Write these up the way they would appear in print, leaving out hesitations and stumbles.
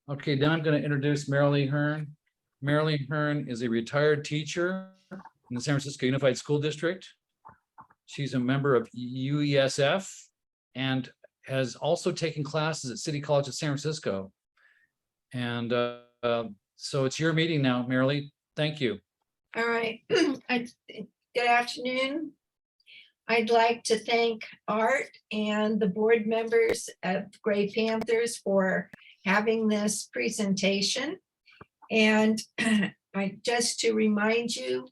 Okay, now I'm going to introduce Marilee Hearn. Marilee Hearn is a retired teacher in the San Francisco Unified School District. She's a member of UESF and has also taken classes at City College of San Francisco. And so it's your meeting now, Marilee. Thank you. All right. Good afternoon. I'd like to thank Art and the board members of Gray Panthers for having this presentation. And just to remind you,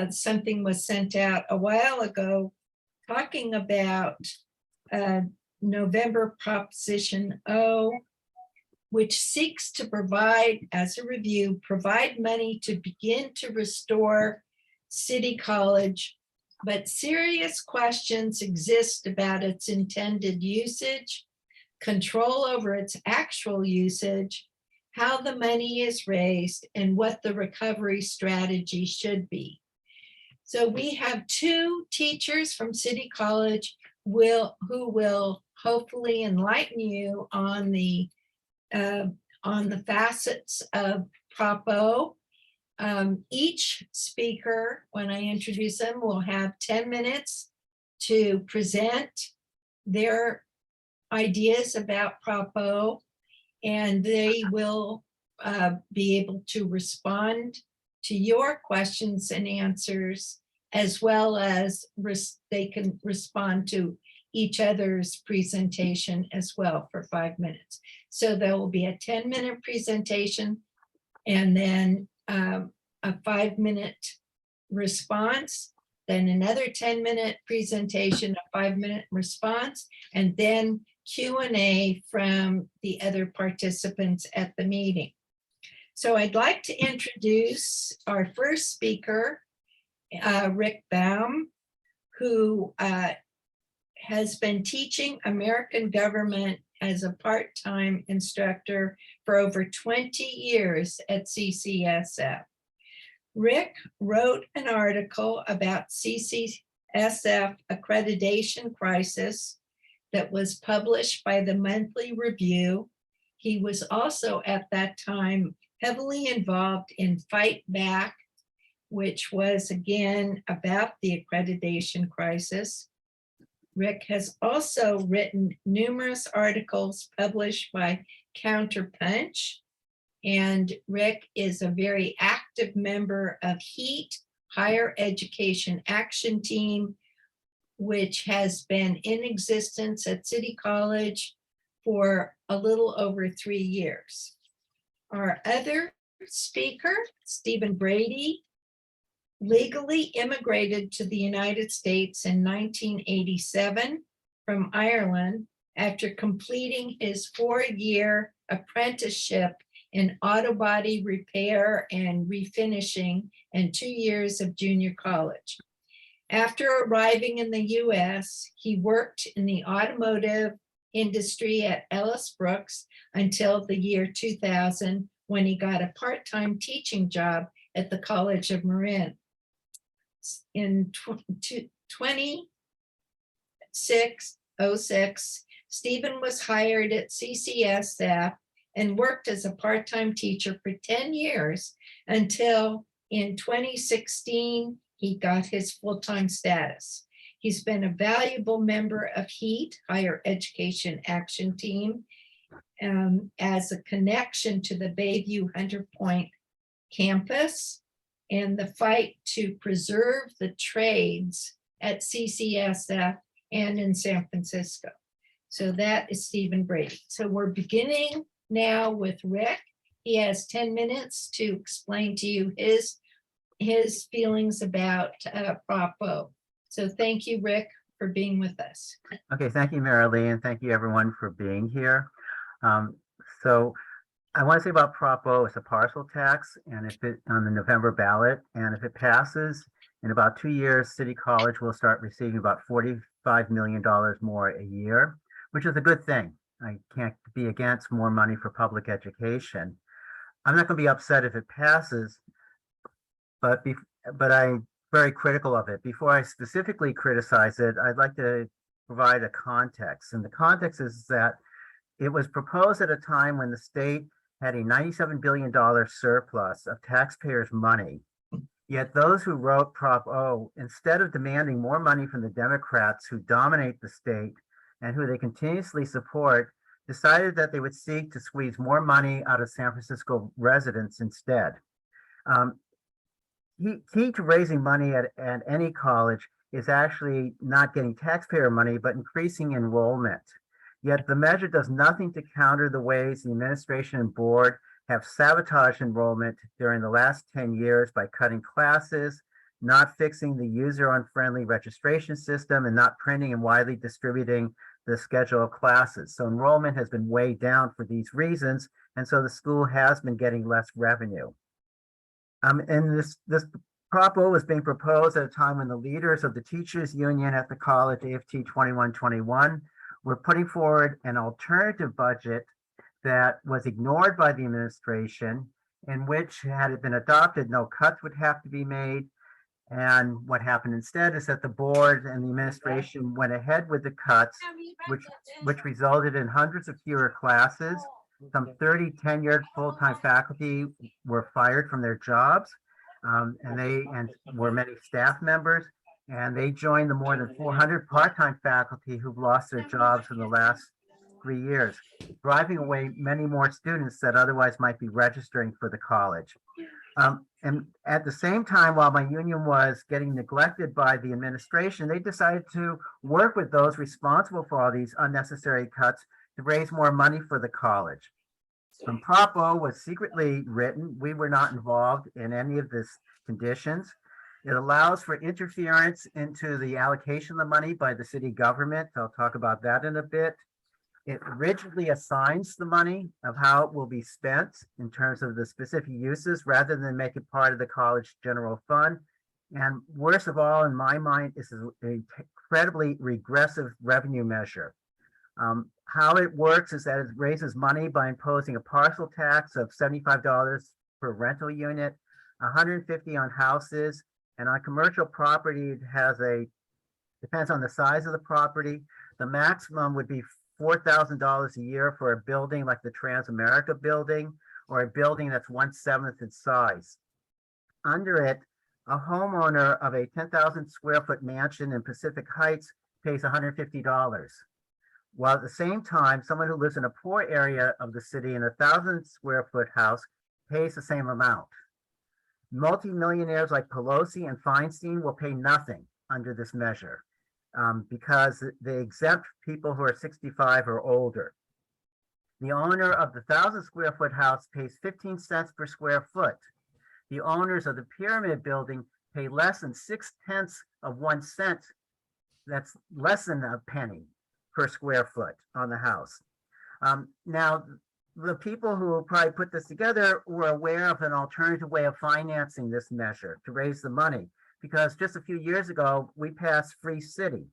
something was sent out a while ago talking about November Proposition O, which seeks to provide, as a review, provide money to begin to restore City College, but serious questions exist about its intended usage, control over its actual usage, how the money is raised, and what the recovery strategy should be. So we have two teachers from City College who will hopefully enlighten you on the facets of Prop O. Each speaker, when I introduce them, will have 10 minutes to present their ideas about Prop O, and they will be able to respond to your questions and answers, as well as they can respond to each other's presentation as well for 5 minutes. So there will be a 10-minute presentation and then a 5-minute response, then another 10-minute presentation, a 5-minute response, and then Q&A from the other participants at the meeting. So I'd like to introduce our first speaker, Rick Baum, who has been teaching American government as a part-time instructor for over 20 years at CCSF. Rick wrote an article about CCSF accreditation crisis that was published by the Monthly Review. He was also at that time heavily involved in Fight Back, which was again about the accreditation crisis. Rick has also written numerous articles published by Counterpunch, and Rick is a very active member of HEAT, Higher Education Action Team, which has been in existence at City College for a little over 3 years. Our other speaker, Stephen Brady, legally immigrated to the United States in 1987 from Ireland after completing his 4-year apprenticeship in auto body repair and refinishing and 2 years of junior college. After arriving in the US, he worked in the automotive industry at Ellis Brooks until the year 2000, when he got a part-time teaching job at the College of Marin. In 2006, Stephen was hired at CCSF and worked as a part-time teacher for 10 years until in 2016, he got his full-time status. He's been a valuable member of HEAT, Higher Education Action Team, as a connection to the Bayview Hunter Point campus and the fight to preserve the trades at CCSF and in San Francisco. So that is Stephen Brady. So we're beginning now with Rick. He has 10 minutes to explain to you his feelings about Prop O. So thank you, Rick, for being with us. Okay, thank you, Marilee, and thank you everyone for being here. So I want to say about Prop O, it's a parcel tax, and if it on the November ballot, and if it passes, in about 2 years, City College will start receiving about $45 million more a year, which is a good thing. I can't be against more money for public education. I'm not going to be upset if it passes, but I'm very critical of it. Before I specifically criticize it, I'd like to provide a context. And the context is that it was proposed at a time when the state had a $97 billion surplus of taxpayers' money. Yet those who wrote Prop O, instead of demanding more money from the Democrats who dominate the state and who they continuously support, decided that they would seek to squeeze more money out of San Francisco residents instead. Key to raising money at any college is actually not getting taxpayer money, but increasing enrollment. Yet the measure does nothing to counter the ways the administration and board have sabotaged enrollment during the last 10 years by cutting classes, not fixing the user-unfriendly registration system, and not printing and widely distributing the schedule of classes. So enrollment has been way down for these reasons, and so the school has been getting less revenue. And this Prop O is being proposed at a time when the leaders of the teachers union at the college, AFT 2121, were putting forward an alternative budget that was ignored by the administration, in which, had it been adopted, no cuts would have to be made. And what happened instead is that the board and the administration went ahead with the cuts, which resulted in hundreds of fewer classes. Some 30 tenured full-time faculty were fired from their jobs, and were many staff members, and they joined the more than 400 part-time faculty who've lost their jobs in the last 3 years, driving away many more students that otherwise might be registering for the college. And at the same time, while my union was getting neglected by the administration, they decided to work with those responsible for all these unnecessary cuts to raise more money for the college. When Prop O was secretly written, we were not involved in any of this conditions. It allows for interference into the allocation of the money by the city government. I'll talk about that in a bit. It rigidly assigns the money of how it will be spent in terms of the specific uses rather than make it part of the college general fund. And worst of all, in my mind, is an incredibly regressive revenue measure. How it works is that it raises money by imposing a parcel tax of $75 per rental unit, $150 on houses, and on commercial property, it has depends on the size of the property. The maximum would be $4,000 a year for a building like the Transamerica building, or a building that's 1/7 its size. Under it, a homeowner of a 10,000 square foot mansion in Pacific Heights pays $150. While at the same time, someone who lives in a poor area of the city in a 1,000 square foot house pays the same amount. Multimillionaires like Pelosi and Feinstein will pay nothing under this measure because they exempt people who are 65 or older. The owner of the 1,000 square foot house pays 15 cents per square foot. The owners of the pyramid building pay less than 6/10 of 1 cent. That's less than a penny per square foot on the house. Now, the people who probably put this together were aware of an alternative way of financing this measure to raise the money, because just a few years ago, we passed Free City.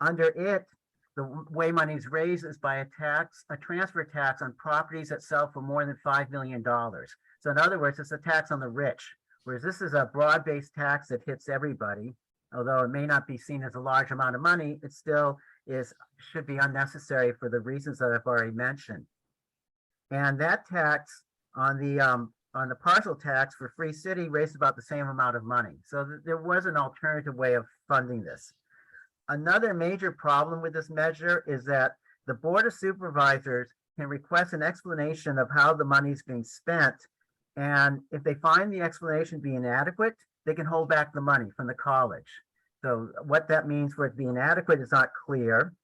Under it, the way money is raised is by a transfer tax on properties that sell for more than $5 million. So in other words, it's a tax on the rich, whereas this is a broad-based tax that hits everybody. Although it may not be seen as a large amount of money, it still should be unnecessary for the reasons that I've already mentioned. And that tax on the parcel tax for Free City raised about the same amount of money. So there was an alternative way of funding this. Another major problem with this measure is that the Board of Supervisors can request an explanation of how the money is being spent. And if they find the explanation to be inadequate, they can hold back the money from the college. So what that means for it to be inadequate is not clear.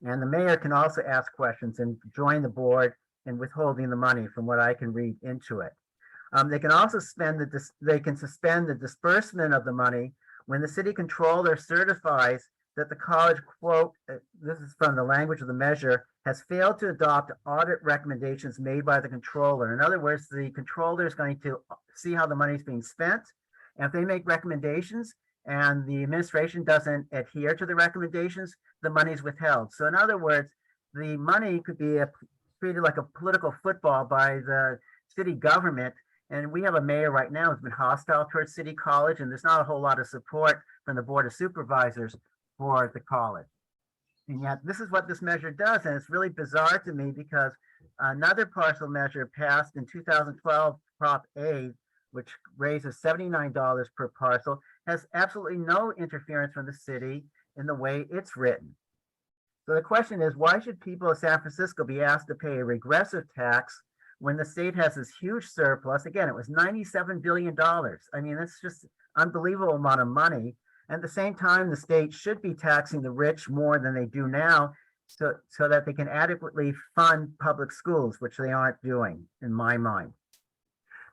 And the mayor can also ask questions and join the board in withholding the money from what I can read into it. They can also suspend the disbursement of the money when the city controller certifies that the college, quote, this is from the language of the measure, has failed to adopt audit recommendations made by the controller. In other words, the controller is going to see how the money is being spent. And if they make recommendations and the administration doesn't adhere to the recommendations, the money is withheld. So in other words, the money could be treated like a political football by the city government. And we have a mayor right now who's been hostile towards City College, and there's not a whole lot of support from the Board of Supervisors for the college. And yet this is what this measure does. And it's really bizarre to me because Another partial measure passed in 2012, Prop A, which raises $79 per parcel, has absolutely no interference from the city in the way it's written. So the question is, why should people of San Francisco be asked to pay a regressive tax when the state has this huge surplus? Again, it was $97 billion. I mean, that's just unbelievable amount of money. And at the same time, the state should be taxing the rich more than they do now, so that they can adequately fund public schools, which they aren't doing, in my mind.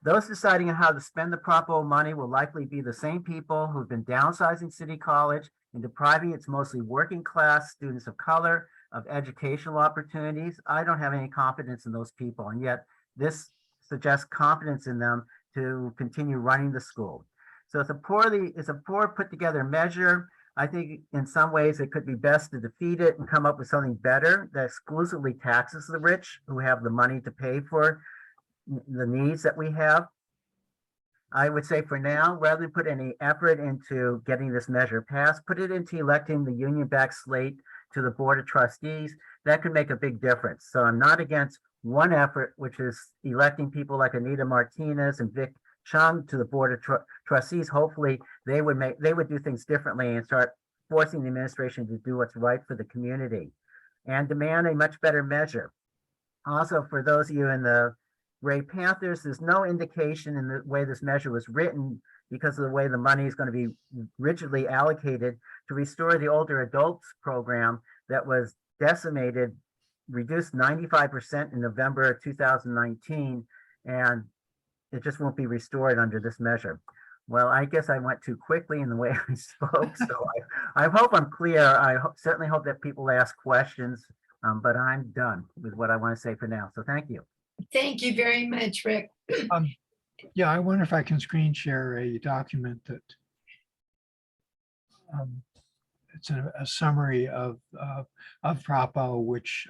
Those deciding on how to spend the Prop O money will likely be the same people who've been downsizing City College and depriving its mostly working class students of color of educational opportunities. I don't have any confidence in those people, and yet this suggests confidence in them to continue running the school. So it's a poor put together measure. I think in some ways it could be best to defeat it and come up with something better that exclusively taxes the rich who have the money to pay for the needs that we have. I would say for now, rather than put any effort into getting this measure passed, put it into electing the union-backed slate to the Board of Trustees. That could make a big difference. So I'm not against one effort, which is electing people like Anita Martinez and Vic Chung to the Board of Trustees. Hopefully they would do things differently and start forcing the administration to do what's right for the community and demand a much better measure. Also, for those of you in the Gray Panthers, there's no indication in the way this measure was written, because of the way the money is going to be rigidly allocated, to restore the older adults program that was decimated, reduced 95% in November of 2019, and it just won't be restored under this measure. Well, I guess I went too quickly in the way I spoke, so I hope I'm clear. I certainly hope that people ask questions, but I'm done with what I want to say for now. So thank you. Thank you very much, Rick. Yeah, I wonder if I can screen share a document that it's a summary of Prop O, which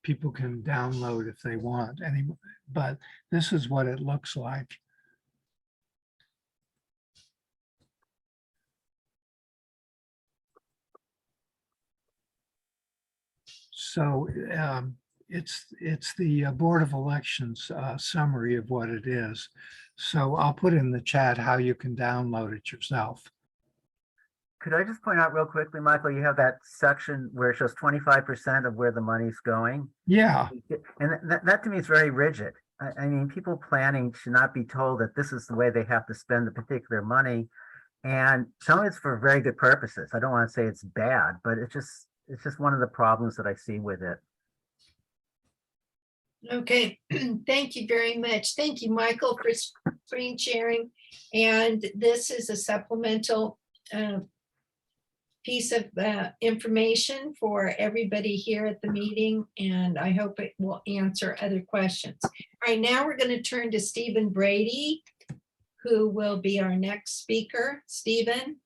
people can download if they want. But this is what it looks like. So it's the Board of Elections summary of what it is. So I'll put in the chat how you can download it yourself. Could I just point out real quickly, Michael, you have that section where it shows 25% of where the money's going. Yeah, And that to me is very rigid. I mean, people planning should not be told that this is the way they have to spend the particular money. And some of it's for very good purposes. I don't want to say it's bad, but it's just one of the problems that I see with it. Okay, thank you very much. Thank you, Michael, for screen sharing. And this is a supplemental piece of information for everybody here at the meeting, and I hope it will answer other questions. All right, now we're going to turn to Stephen Brady, who will be our next speaker. Stephen?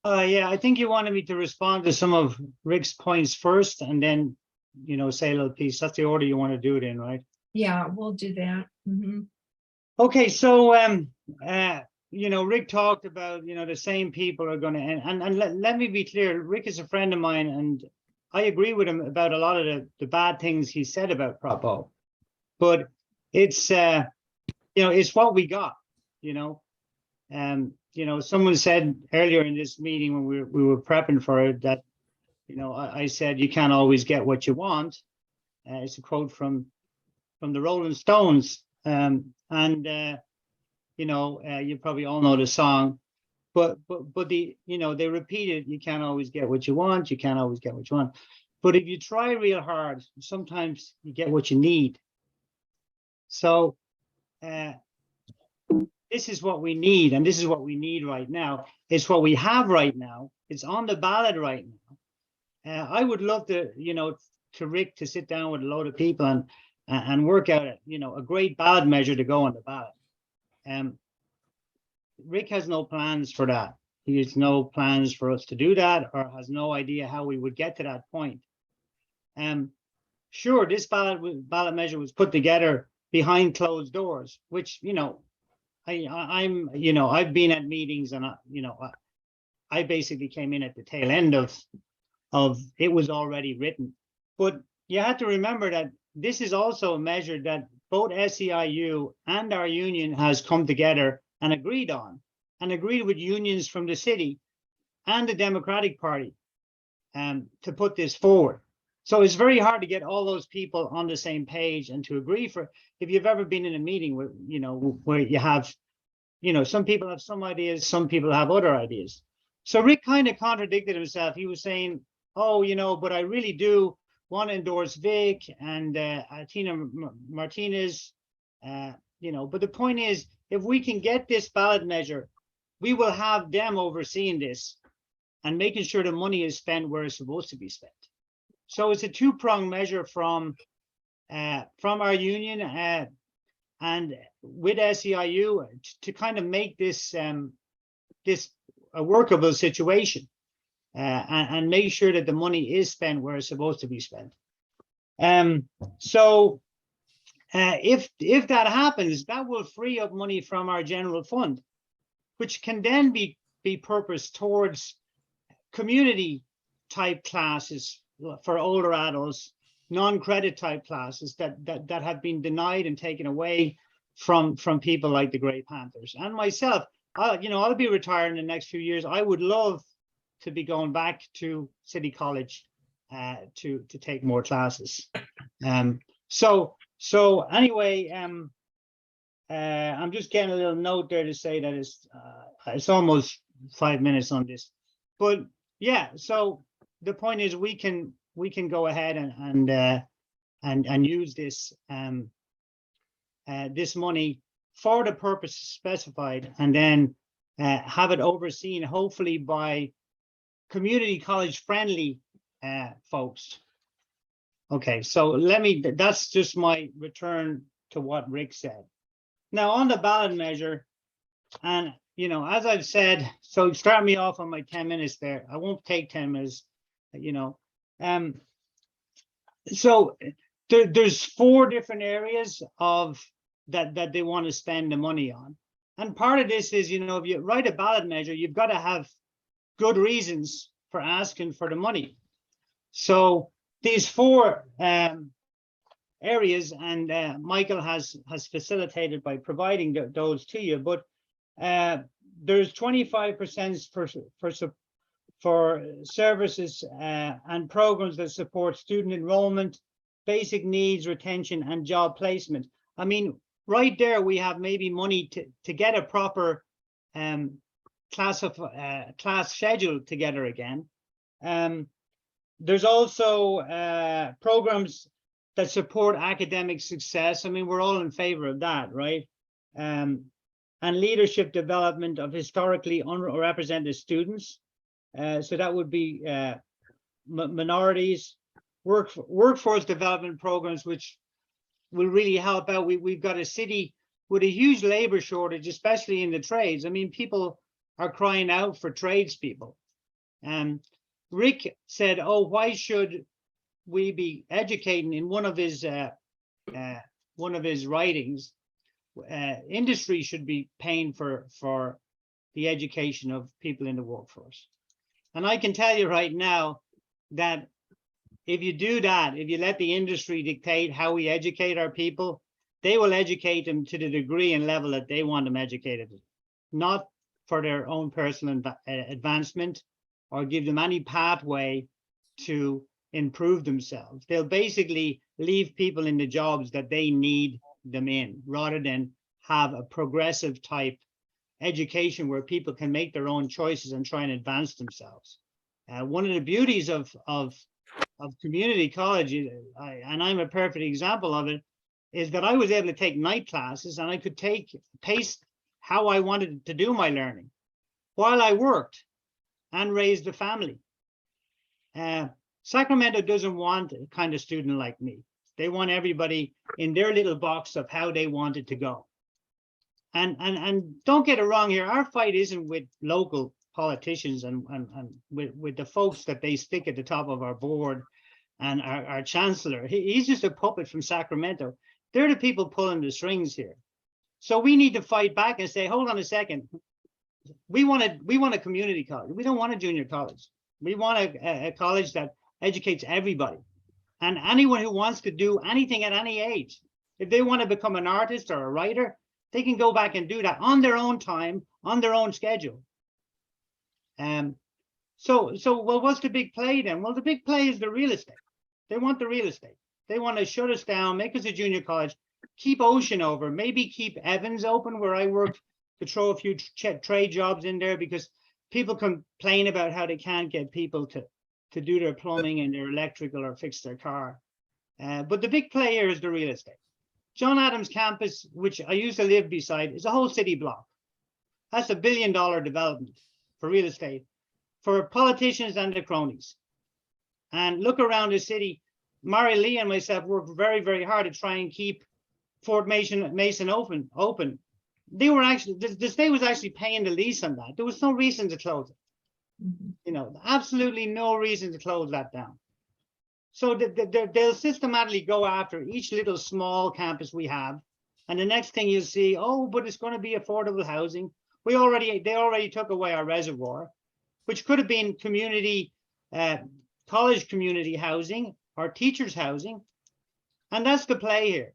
Yeah, I think you wanted me to respond to some of Rick's points first, and then, say a little piece. That's the order you want to do it in, right? Yeah, we'll do that. Mhm. Okay, so Rick talked about, the same people are going to, and let me be clear, Rick is a friend of mine, and I agree with him about a lot of the bad things he said about Prop O, but it's, it's what we got, someone said earlier in this meeting when we were prepping for it that, I said, you can't always get what you want. It's a quote from the Rolling Stones. You probably all know the song, but they repeated, you can't always get what you want. You can't always get what you want. But if you try real hard, sometimes you get what you need. So this is what we need, and this is what we need right now. It's what we have right now. It's on the ballot right now. I would love to, to Rick to sit down with a load of people and work out, a great ballot measure to go on the ballot. Rick has no plans for that. He has no plans for us to do that, or has no idea how we would get to that point. Sure, this ballot measure was put together behind closed doors, which, I've been at meetings, and I basically came in at the tail end of it was already written. But you have to remember that this is also a measure that both SEIU and our union has come together and agreed on, and agreed with unions from the city and the Democratic Party to put this forward. So it's very hard to get all those people on the same page and to agree. For if you've ever been in a meeting where, you know, where you have, you know, some people have some ideas, some people have other ideas. So Rick kind of contradicted himself. He was saying, oh, you know, but I really do want to endorse Vic and Tina Martinez, you know, but the point is, if we can get this ballot measure, we will have them overseeing this and making sure the money is spent where it's supposed to be spent. So it's a two-pronged measure from our union and with SEIU to kind of make this this a workable situation and make sure that the money is spent where it's supposed to be spent. So if that happens, that will free up money from our general fund, which can then be purposed towards community type classes for older adults, non-credit type classes that have been denied and taken away from people like the Grey Panthers and myself. I'll be retiring in the next few years. I would love to be going back to City College to take more classes. So anyway, I'm just getting a little note there to say that it's almost 5 minutes on this, but yeah. So the point is, we can go ahead and use this this money for the purpose specified, and then have it overseen, hopefully by community college friendly folks. Okay, so that's just my return to what Rick said. Now on the ballot measure, and you know, as I've said, so start me off on my 10 minutes there. I won't take 10 minutes, you know. So there's 4 different areas of that they want to spend the money on. And part of this is, you know, if you write a ballot measure, you've got to have good reasons for asking for the money. So these 4 areas, and Michael has facilitated by providing those to you, but there's 25% for services and programs that support student enrollment, basic needs, retention, and job placement. I mean, right there we have maybe money to get a proper class schedule together again. There's also programs that support academic success. I mean, we're all in favor of that, right? And leadership development of historically unrepresented students. So that would be minorities, workforce development programs, which will really help out. We've got a city with a huge labor shortage, especially in the trades. I mean, people are crying out for tradespeople. Rick said, oh, why should we be educating? In one of his writings, industry should be paying for the education of people in the workforce. And I can tell you right now that if you do that, if you let the industry dictate how we educate our people, they will educate them to the degree and level that they want them educated, not for their own personal advancement or give them any pathway to improve themselves. They'll basically leave people in the jobs that they need them in, rather than have a progressive type education where people can make their own choices and try and advance themselves. One of the beauties of community college, and I'm a perfect example of it, is that I was able to take night classes and I could pace how I wanted to do my learning while I worked and raised a family. Sacramento doesn't want a kind of student like me. They want everybody in their little box of how they want it to go. And don't get it wrong here, our fight isn't with local politicians and with the folks that they stick at the top of our board and our chancellor. He's just a puppet from Sacramento. They're the people pulling the strings here. So we need to fight back and say, hold on a second. We want a community college. We don't want a junior college. We want a college that educates everybody. And anyone who wants to do anything at any age, if they want to become an artist or a writer, they can go back and do that on their own time, on their own schedule. Well, what's the big play then? Well, the big play is the real estate. They want the real estate. They want to shut us down, make us a junior college, keep Ocean over, maybe keep Evans open where I worked, to throw a few trade jobs in there, because people complain about how they can't get people to do their plumbing and their electrical or fix their car. But the big play here is the real estate. John Adams campus, which I used to live beside, is a whole city block. That's $1 billion development for real estate, for politicians and their cronies. And look around the city. Mary Lee and myself worked very, very hard to try and keep Fort Mason open. They were actually, the state was actually paying the lease on that. There was no reason to close it. You know, absolutely no reason to close that down. So they'll systematically go after each little small campus we have. And the next thing you'll see, oh, but it's going to be affordable housing. They already took away our reservoir, which could have been community, college community housing or teachers housing. And that's the play here.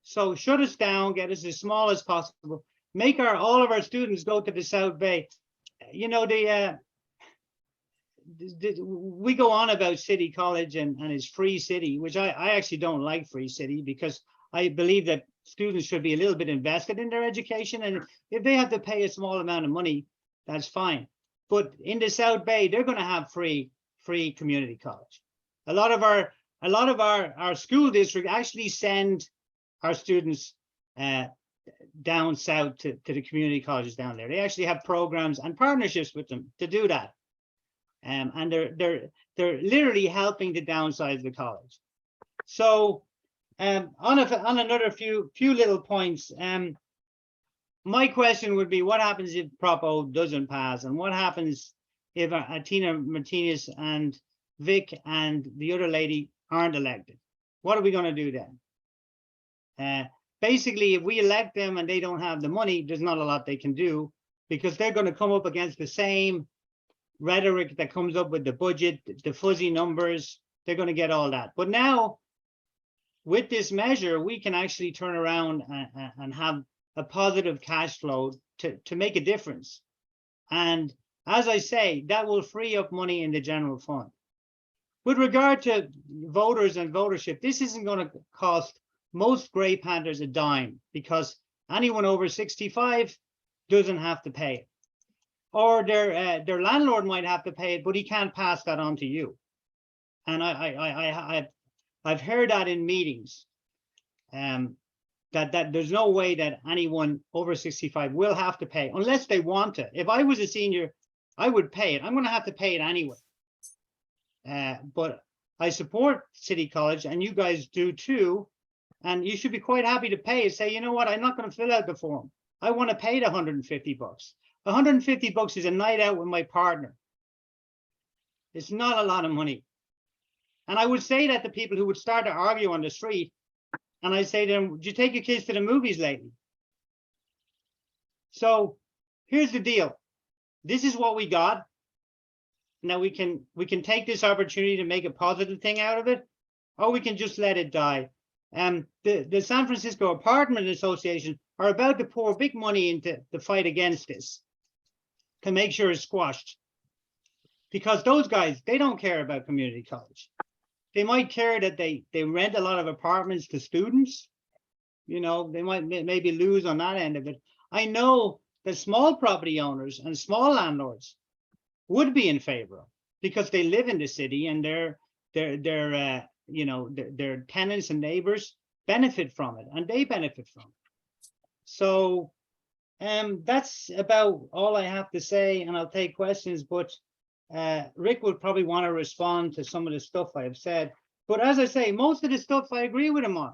So shut us down, get us as small as possible, make all of our students go to the South Bay. You know, we go on about City College and its free city, which I actually don't like free city, because I believe that students should be a little bit invested in their education. And if they have to pay a small amount of money, that's fine. But in the South Bay, they're going to have free community college. A lot of our school district actually send our students down south to the community colleges down there. They actually have programs and partnerships with them to do that. And they're literally helping to downsize the college. So on another few little points, my question would be, what happens if Prop O doesn't pass? And what happens if Tina Martinez and Vic and the other lady aren't elected? What are we going to do then? Basically, if we elect them and they don't have the money, there's not a lot they can do, because they're going to come up against the same rhetoric that comes up with the budget, the fuzzy numbers. They're going to get all that. But now, with this measure, we can actually turn around and have a positive cash flow to make a difference. And as I say, that will free up money in the general fund. With regard to voters and votership, this isn't going to cost most Grey Panthers a dime, because anyone over 65 doesn't have to pay it. Or their landlord might have to pay it, but he can't pass that on to you. And I've heard that in meetings, that there's no way that anyone over 65 will have to pay unless they want to. If I was a senior, I would pay it. I'm going to have to pay it anyway. But I support City College, and you guys do too. And you should be quite happy to pay it. Say, you know what, I'm not going to fill out the form. I want to pay the $150. $150 is a night out with my partner. It's not a lot of money. And I would say that to people who would start to argue on the street, and I say to them, did you take your kids to the movies lately? So here's the deal. This is what we got. Now we can take this opportunity to make a positive thing out of it, or we can just let it die. The San Francisco Apartment Association are about to pour big money into the fight against this to make sure it's squashed. Because those guys, they don't care about community college. They might care that they rent a lot of apartments to students. You know, they might maybe lose on that end of it. I know that small property owners and small landlords would be in favor, because they live in the city and their tenants and neighbors benefit from it, and they benefit from it. So that's about all I have to say, and I'll take questions, but Rick would probably want to respond to some of the stuff I have said. But as I say, most of the stuff I agree with him on.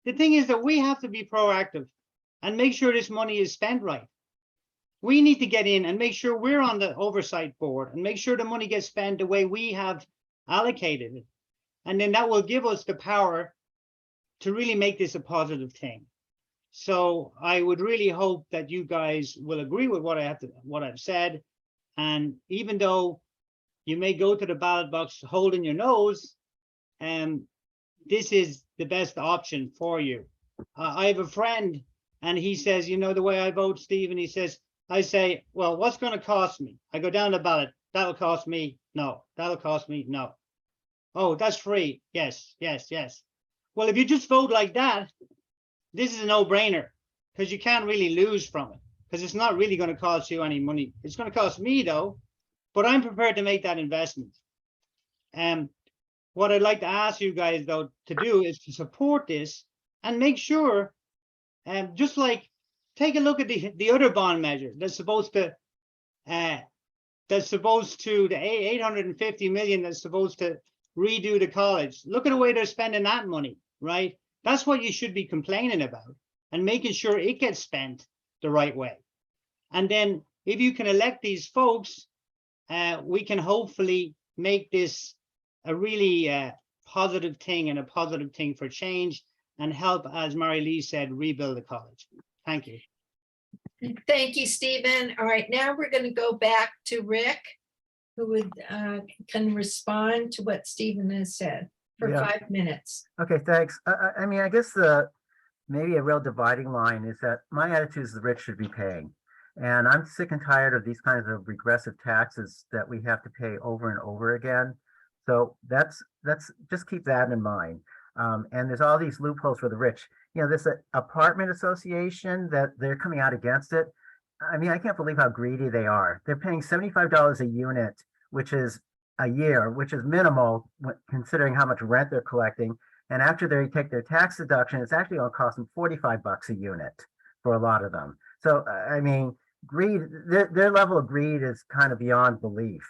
The thing is that we have to be proactive and make sure this money is spent right. We need to get in and make sure we're on the oversight board and make sure the money gets spent the way we have allocated it. And then that will give us the power to really make this a positive thing. So I would really hope that you guys will agree with what I've said. And even though you may go to the ballot box holding your nose, this is the best option for you. I have a friend and he says, you know, the way I vote, Stephen, he says, I say, well, what's going to cost me? I go down the ballot. That'll cost me. No, that'll cost me. No. Oh, that's free. Yes, yes, yes. Well, if you just vote like that, this is a no-brainer because you can't really lose from it because it's not really going to cost you any money. It's going to cost me though, but I'm prepared to make that investment. What I'd like to ask you guys though to do is to support this and make sure, just like take a look at the other bond measure that's supposed to the 850 million that's supposed to redo the college. Look at the way they're spending that money, right? That's what you should be complaining about and making sure it gets spent the right way. And then if you can elect these folks, we can hopefully make this a really positive thing and a positive thing for change and help, as Mary Lee said, rebuild the college. Thank you. Thank you, Stephen. All right, now we're going to go back to Rick, who would can respond to what Stephen has said for Yeah. 5 minutes. Okay, thanks. I mean, I guess maybe a real dividing line is that my attitude is the rich should be paying. And I'm sick and tired of these kinds of regressive taxes that we have to pay over and over again. So that's just keep that in mind. And there's all these loopholes for the rich. You know, this apartment association that they're coming out against it. I mean, I can't believe how greedy they are. They're paying $75 a unit, which is a year, which is minimal considering how much rent they're collecting. And after they take their tax deduction, it's actually going to cost them 45 bucks a unit for a lot of them. So, I mean, greed, their level of greed is kind of beyond belief.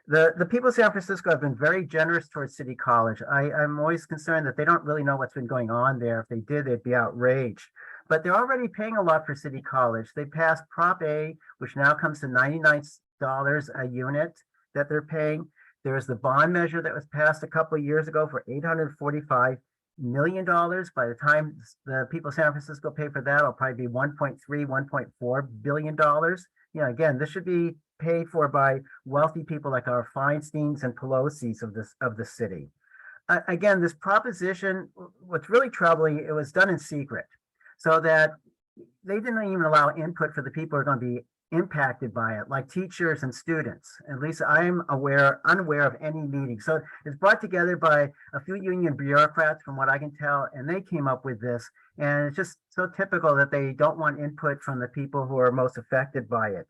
The people of San Francisco have been very generous towards City College. I'm always concerned that they don't really know what's been going on there. If they did, they'd be outraged. But they're already paying a lot for City College. They passed Prop A, which now comes to $99 a unit that they're paying. There's the bond measure that was passed a couple of years ago for $845 million. By the time the people of San Francisco pay for that, it'll probably be $1.3, $1.4 billion. You know, again, this should be paid for by wealthy people like our Feinsteins and Pelosi's of the city. Again, this proposition, what's really troubling, it was done in secret so that they didn't even allow input for the people who are going to be impacted by it, like teachers and students. At least I'm unaware of any meeting. So it's brought together by a few union bureaucrats from what I can tell, and they came up with this. And it's just so typical that they don't want input from the people who are most affected by it.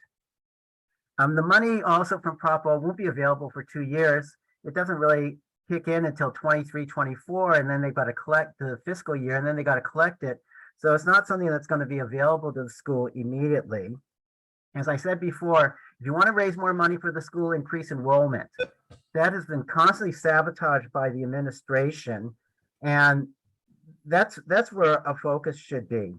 The money also from Prop O won't be available for 2 years. It doesn't really kick in until 23, 24, and then they've got to collect the fiscal year, and then they got to collect it. So it's not something that's going to be available to the school immediately. As I said before, if you want to raise more money for the school, increase enrollment. That has been constantly sabotaged by the administration, and that's where a focus should be.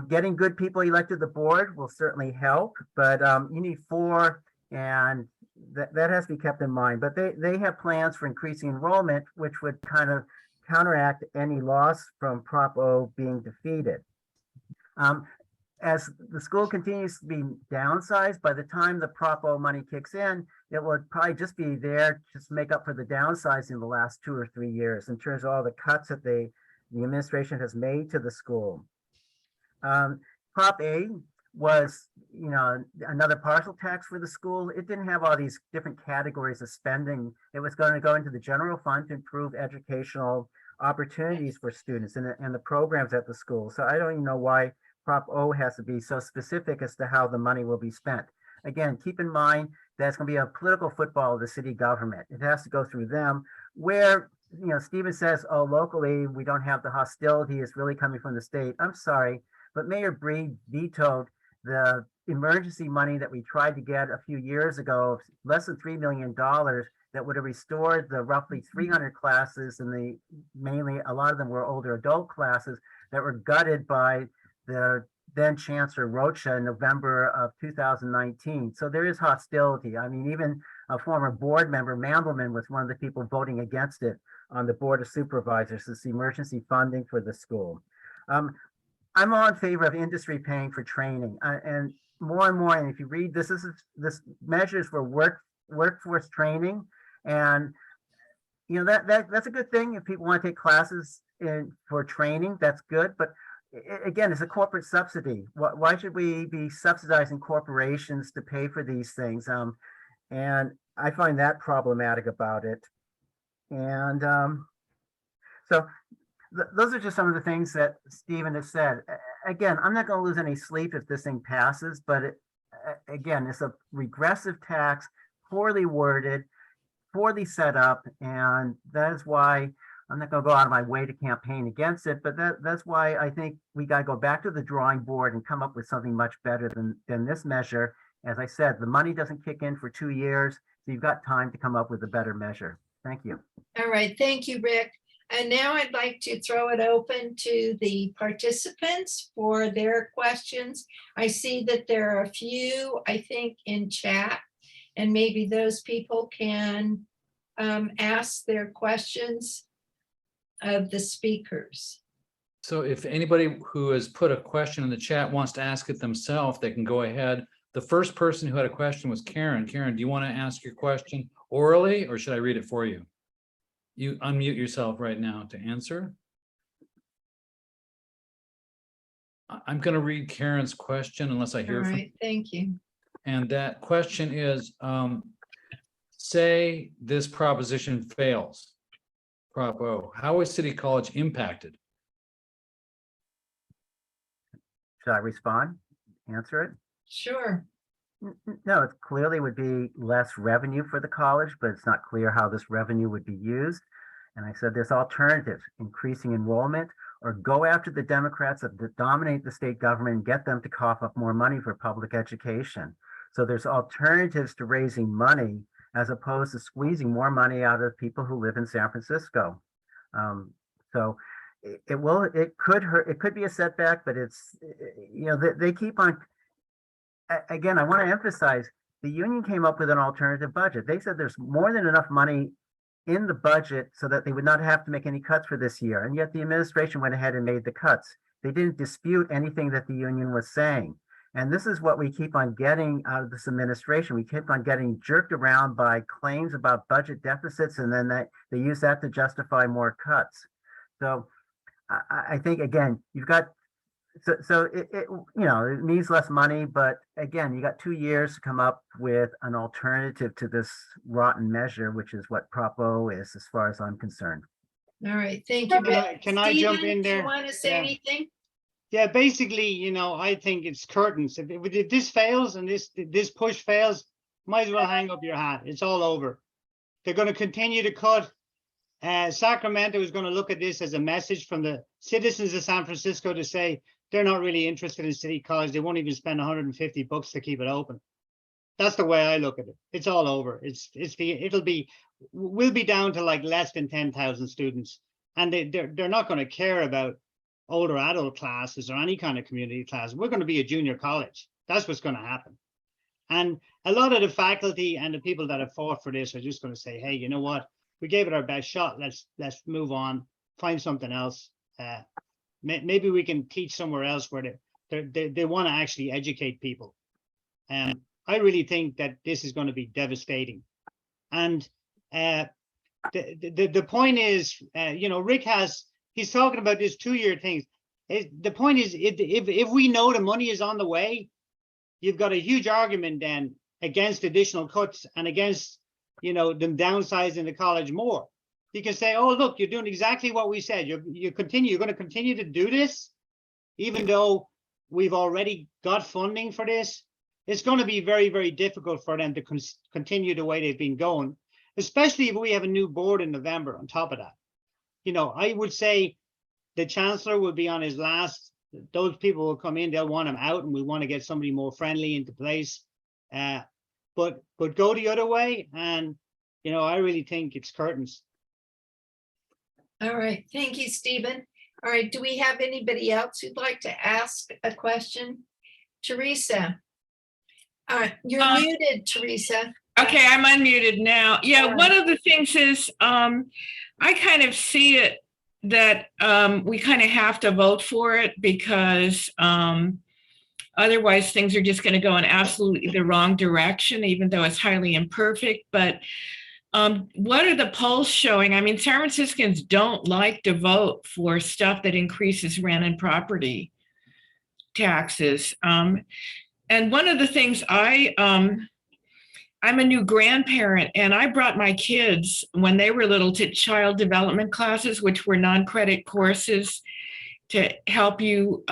Getting good people elected to the board will certainly help, but you need 4, and that has to be kept in mind. But they have plans for increasing enrollment, which would kind of counteract any loss from Prop O being defeated. As the school continues to be downsized, by the time the Prop O money kicks in, it would probably just be there just to make up for the downsizing in the last 2 or 3 years in terms of all the cuts that the administration has made to the school. Prop A was, you know, another partial tax for the school. It didn't have all these different categories of spending. It was going to go into the general fund to improve educational opportunities for students and the programs at the school. So I don't even know why Prop O has to be so specific as to how the money will be spent. Again, keep in mind that it's going to be a political football of the city government. It has to go through them. Where, you know, Stephen says, oh, locally, we don't have the hostility. It's really coming from the state. I'm sorry, but Mayor Breed vetoed the emergency money that we tried to get a few years ago, less than $3 million, that would have restored the roughly 300 classes, and mainly a lot of them were older adult classes that were gutted by the then Chancellor Rocha in November of 2019. So there is hostility. I mean, even a former board member, Mandelman, was one of the people voting against it on the Board of Supervisors, this emergency funding for the school. I'm all in favor of industry paying for training, and more, and if you read this measures for workforce training, and that's a good thing. If people want to take classes for training, that's good. But again, it's a corporate subsidy. Why should we be subsidizing corporations to pay for these things? And I find that problematic about it. And so those are just some of the things that Stephen has said. Again, I'm not going to lose any sleep if this thing passes, but again, it's a regressive tax, poorly worded, poorly set up, and that is why I'm not going to go out of my way to campaign against it. But that's why I think we got to go back to the drawing board and come up with something much better than this measure. As I said, the money doesn't kick in for 2 years, so you've got time to come up with a better measure. Thank you. All right, thank you, Rick. And now I'd like to throw it open to the participants for their questions. I see that there are a few, I think, in chat, and maybe those people can ask their questions of the speakers. So if anybody who has put a question in the chat wants to ask it themselves, they can go ahead. The first person who had a question was Karen. Karen, do you want to ask your question orally, or should I read it for you? You unmute yourself right now to answer. I'm going to read Karen's question unless I All hear from. right, thank you. And that question is, say this proposition fails, Prop O, how is City College impacted? Should I respond? Answer it? Sure. No, it clearly would be less revenue for the college, but it's not clear how this revenue would be used. And I said there's alternatives: increasing enrollment, or go after the Democrats that dominate the state government and get them to cough up more money for public education. So there's alternatives to raising money as opposed to squeezing more money out of people who live in San Francisco. So it could hurt. It could be a setback, but it's, they keep on. Again, I want to emphasize the union came up with an alternative budget. They said there's more than enough money in the budget so that they would not have to make any cuts for this year. And yet the administration went ahead and made the cuts. They didn't dispute anything that the union was saying. And this is what we keep on getting out of this administration. We keep on getting jerked around by claims about budget deficits, and then they use that to justify more cuts. So I think, again, you've got, so it means less money, but again, you got 2 years to come up with an alternative to this rotten measure, which is what Prop O is, as far as I'm concerned. All right, thank you. Can I jump Stephen, in do you there? want to say Yeah. anything? Yeah, basically, I think it's curtains. If this fails and this push fails, might as well hang up your hat. It's all over. They're going to continue to cut. Sacramento is going to look at this as a message from the citizens of San Francisco to say they're not really interested in City College. They won't even spend $150 to keep it open. That's the way I look at it. It's all over. We'll be down to like less than 10,000 students, and they're not going to care about older adult classes or any kind of community class. We're going to be a junior college. That's what's going to happen. And a lot of the faculty and the people that have fought for this are just going to say, hey, you know what? We gave it our best shot. Let's move on, find something else. Maybe we can teach somewhere else where they want to actually educate people. And I really think that this is going to be devastating. And the point is, Rick he's talking about this 2-year thing. The point is, if we know the money is on the way, you've got a huge argument then against additional cuts and against, them downsizing the college more. You can say, oh, look, you're doing exactly what we said. You're going to continue to do this, even though we've already got funding for this. It's going to be very, very difficult for them to continue the way they've been going, especially if we have a new board in November on top of that. I would say the chancellor will be on his last. Those people will come in, they'll want him out, and we want to get somebody more friendly into place. But go the other way, and I really think it's curtains. All right, thank you, Stephen. All right, do we have anybody else who'd like to ask a question? Teresa. You're muted, Teresa. Okay, I'm unmuted now. Yeah, one of the things is I kind of see it that we kind of have to vote for it because otherwise things are just going to go in absolutely the wrong direction, even though it's highly imperfect. But what are the polls showing? I mean, San Franciscans don't like to vote for stuff that increases rent and property taxes. And one of the things I'm a new grandparent, and I brought my kids when they were little to child development classes, which were non-credit courses to help you,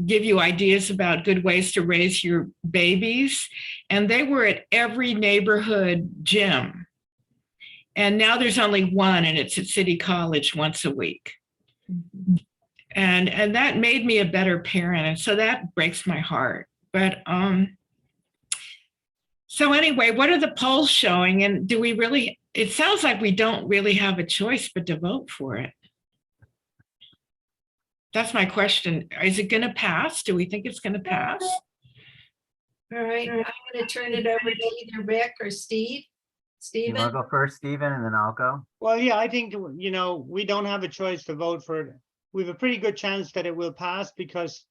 give you ideas about good ways to raise your babies. And they were at every neighborhood gym. And now there's only one, and it's at City College once a week. And that made me a better parent. And so that breaks my heart. But so anyway, what are the polls showing? And do we really, it sounds like we don't really have a choice but to vote for it. That's my question. Is it going to pass? Do we think it's going to pass? All right, I'm going to turn it over to either Rick or Steve. You want Stephen? to go first, Stephen, and then I'll go? Well, yeah, I think, you know, we don't have a choice to vote for it. We have a pretty good chance that it will pass because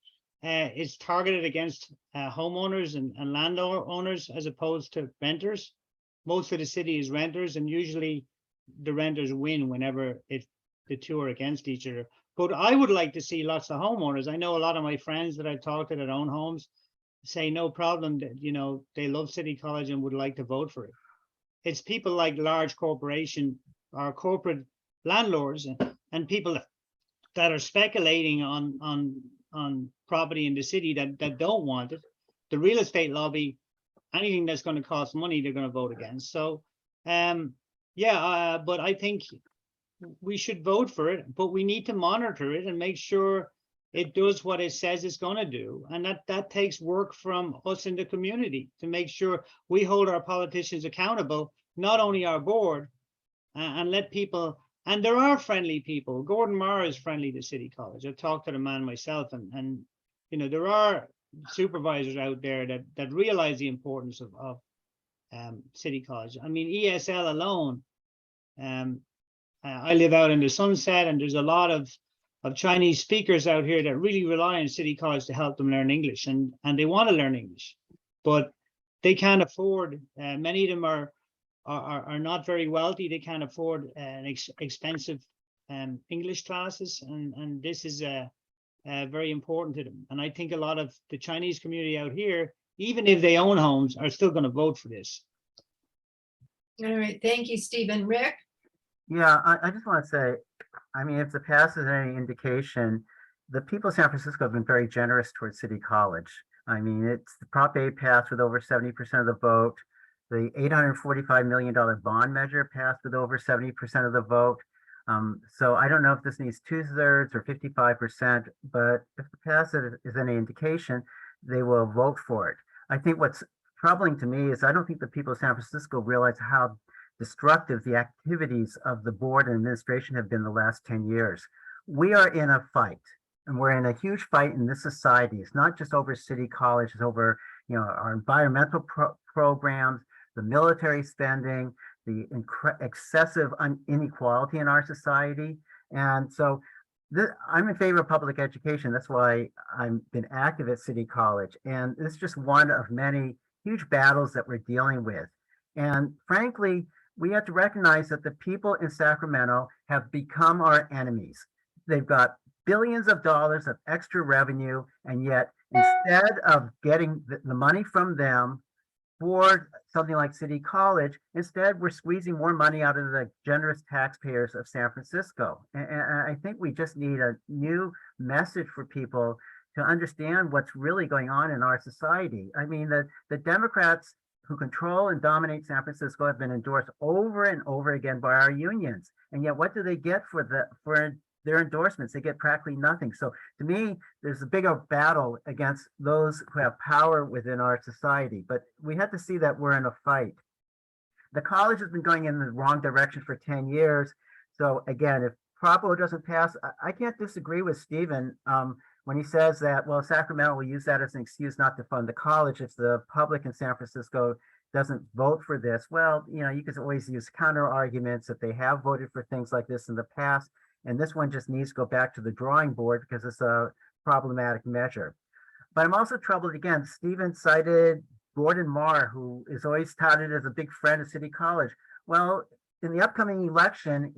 it's targeted against homeowners and landowners as opposed to renters. Most of the city is renters, and usually the renters win whenever the two are against each other. But I would like to see lots of homeowners. I know a lot of my friends that I've talked to that own homes say no problem, that, you know, they love City College and would like to vote for it. It's people like large corporation or corporate landlords and people that are speculating on property in the city that don't want it. The real estate lobby, anything that's going to cost money, they're going to vote against. So, but I think we should vote for it, but we need to monitor it and make sure it does what it says it's going to do. And that takes work from us in the community to make sure we hold our politicians accountable, not only our board, and let people, and there are friendly people. Gordon Marr is friendly to City College. I've talked to the man myself, and you know, there are supervisors out there that realize the importance of City College. I mean, ESL alone, I live out in the Sunset, and there's a lot of Chinese speakers out here that really rely on City College to help them learn English, and they want to learn English, but they can't afford. Many of them are not very wealthy. They can't afford expensive English classes, and this is very important to them. And I think a lot of the Chinese community out here, even if they own homes, are still going to vote for this. All right, thank you, Stephen. Rick? Yeah, I just want to say, I mean, if the pass is any indication, the people of San Francisco have been very generous towards City College. I mean, it's the Prop 8 passed with over 70% of the vote. The $845 million bond measure passed with over 70% of the vote. So I don't know if this needs 2/3 or 55%, but if the pass is any indication, they will vote for it. I think what's troubling to me is I don't think the people of San Francisco realize how destructive the activities of the board and administration have been the last 10 years. We are in a fight, and we're in a huge fight in this society. It's not just over City College, it's over, you know, our environmental programs, the military spending, the excessive inequality in our society. And so I'm in favor of public education. That's why I've been active at City College. And it's just one of many huge battles that we're dealing with. And frankly, we have to recognize that the people in Sacramento have become our enemies. They've got billions of dollars of extra revenue, and yet instead of getting the money from them for something like City College, instead we're squeezing more money out of the generous taxpayers of San Francisco. And I think we just need a new message for people to understand what's really going on in our society. I mean, the Democrats who control and dominate San Francisco have been endorsed over and over again by our unions. And yet what do they get for their endorsements? They get practically nothing. So to me, there's a bigger battle against those who have power within our society. But we have to see that we're in a fight. The college has been going in the wrong direction for 10 years. So again, if Propo doesn't pass, I can't disagree with Stephen when he says that, well, Sacramento will use that as an excuse not to fund the college if the public in San Francisco doesn't vote for this. Well, you know, you can always use counter arguments that they have voted for things like this in the past. And this one just needs to go back to the drawing board because it's a problematic measure. But I'm also troubled again. Stephen cited Gordon Marr, who is always touted as a big friend of City College. Well, in the upcoming election,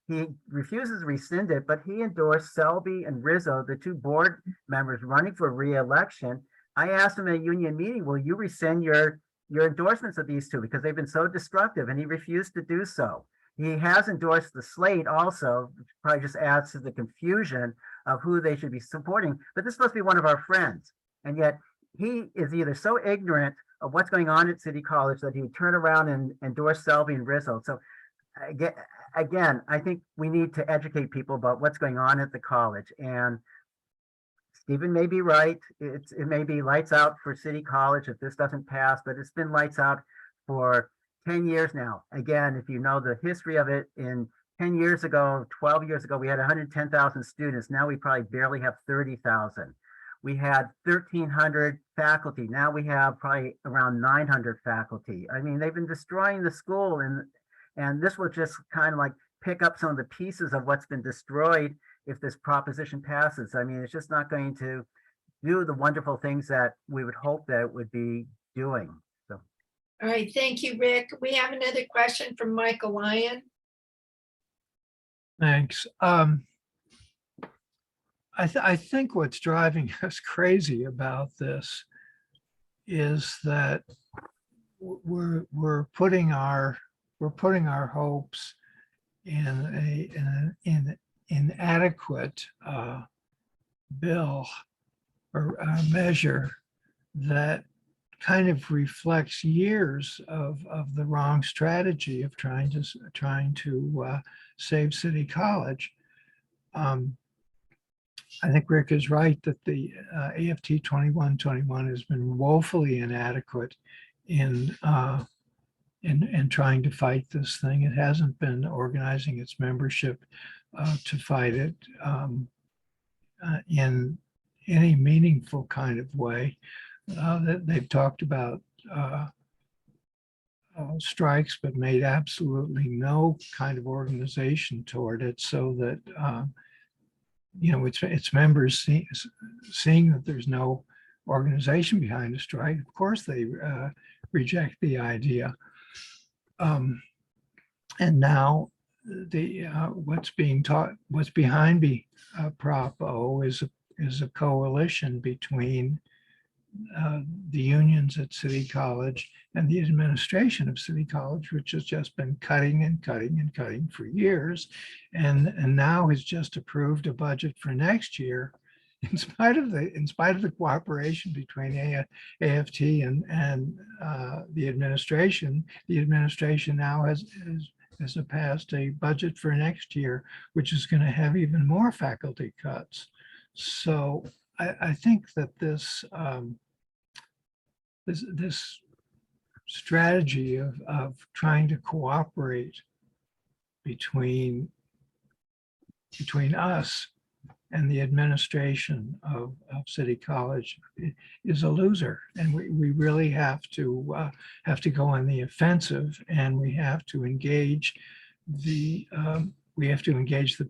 he refuses to rescind it, but he endorsed Selby and Rizzo, the two board members running for re-election. I asked him at a union meeting, will you rescind your endorsements of these two because they've been so destructive, and he refused to do so. He has endorsed the slate also, which probably just adds to the confusion of who they should be supporting, but this is supposed to be one of our friends. And yet he is either so ignorant of what's going on at City College that he would turn around and endorse Selby and Rizzo. So again, I think we need to educate people about what's going on at the college. And Stephen may be right. It may be lights out for City College if this doesn't pass, but it's been lights out for 10 years now. Again, if you know the history of it, in 10 years ago, 12 years ago, we had 110,000 students. Now we probably barely have 30,000. We had 1,300 faculty. Now we have probably around 900 faculty. I mean, they've been destroying the school, and this will just kind of like pick up some of the pieces of what's been destroyed if this proposition passes. I mean, it's just not going to do the wonderful things that we would hope that it would be doing. So, All right, thank you, Rick. We have another question from Michael Lyon. Thanks. I think what's driving us crazy about this is that we're putting our hopes in an inadequate bill or measure that kind of reflects years of the wrong strategy of trying to save City College. I think Rick is right that the AFT 2121 has been woefully inadequate in trying to fight this thing. It hasn't been organizing its membership to fight it in any meaningful kind of way. They've talked about strikes, but made absolutely no kind of organization toward it, so that its members seeing that there's no organization behind a strike, of course they reject the idea. And now what's behind Prop O is a coalition between the unions at City College and the administration of City College, which has just been cutting and cutting and cutting for years, and now has just approved a budget for next year, in spite of the cooperation between AFT and the administration. The administration now has passed a budget for next year, which is going to have even more faculty cuts. So I think that this strategy of trying to cooperate between us and the administration of City College is a loser, and we really have to go on the offensive, and we have to engage the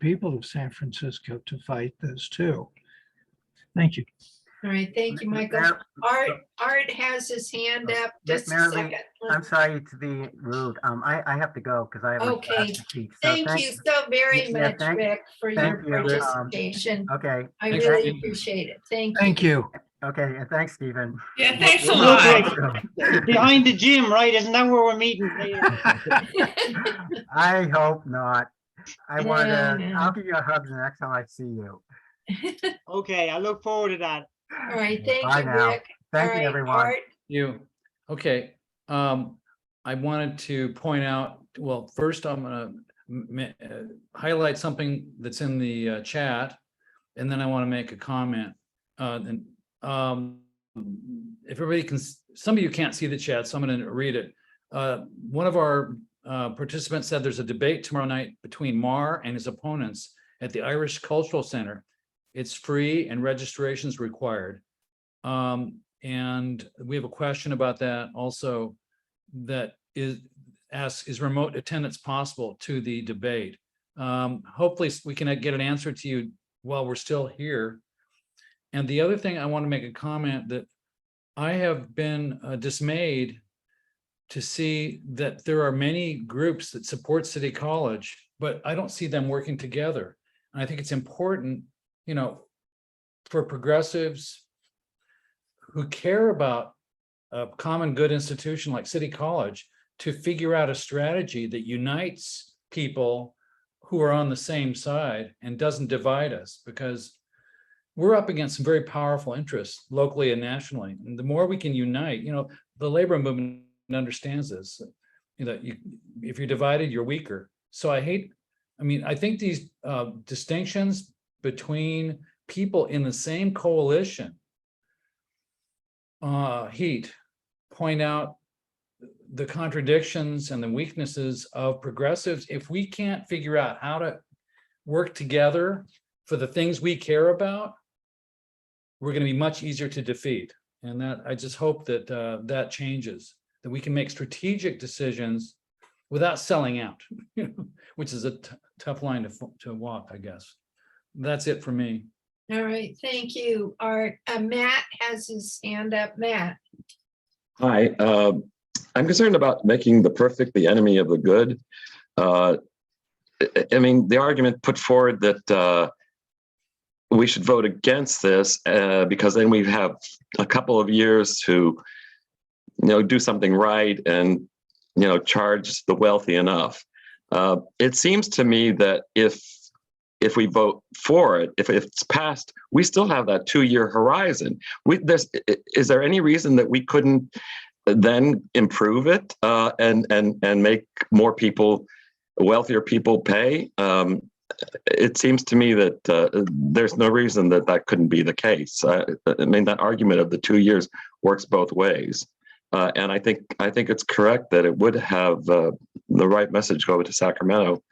people of San Francisco to fight this too. Thank you. All right, thank you, Michael. Art has his hand up. Just a Marilee, second. I'm sorry to be rude. I have to go because I have a Okay. class to teach. So Thank you so very Yeah, much, Rick, for your thank you. participation. Okay. I Thanks, really Stephen. appreciate it. Thank you. Thank you. Okay, and thanks, Stephen. Yeah, thanks a We'll- lot. Behind the gym, right? Isn't that where we're meeting? I hope not. I'll Yeah. give you a hug the next time I see you. Okay, I look forward to that. All right, thank Bye you, now. Rick. Thank All you, right, everyone. Art. Okay. I wanted to point out, well, first I'm going to highlight something that's in the chat, and then I want to make a comment. If everybody can, some of you can't see the chat, so I'm going to read it. One of our participants said there's a debate tomorrow night between Marr and his opponents at the Irish Cultural Center. It's free and registration is required. And we have a question about that also, that is remote attendance possible to the debate? Hopefully we can get an answer to you while we're still here. And the other thing, I want to make a comment that I have been dismayed to see that there are many groups that support City College, but I don't see them working together. And I think it's important, you know, for progressives who care about a common good institution like City College to figure out a strategy that unites people who are on the same side and doesn't divide us, because we're up against some very powerful interests locally and nationally. And the more we can unite, you know, the labor movement understands this, you know, if you're divided, you're weaker. So I think these distinctions between people in the same coalition, HEAT, point out the contradictions and the weaknesses of progressives. If we can't figure out how to work together for the things we care about, we're going to be much easier to defeat. And that I just hope that that changes, that we can make strategic decisions without selling out, which is a tough line to walk, I guess. That's it for me. All right, thank you. Art. Matt has his hand up. Matt. Hi, I'm concerned about making the perfect the enemy of the good. I mean, the argument put forward that we should vote against this because then we have a couple of years to, you know, do something right and, you know, charge the wealthy enough. It seems to me that if we vote for it, if it's passed, we still have that 2-year horizon. Is there any reason that we couldn't then improve it and make more people, wealthier people, pay? It seems to me that there's no reason that that couldn't be the case. I mean, that argument of the 2 years works both ways. And I think it's correct that it would have the right message go to Sacramento.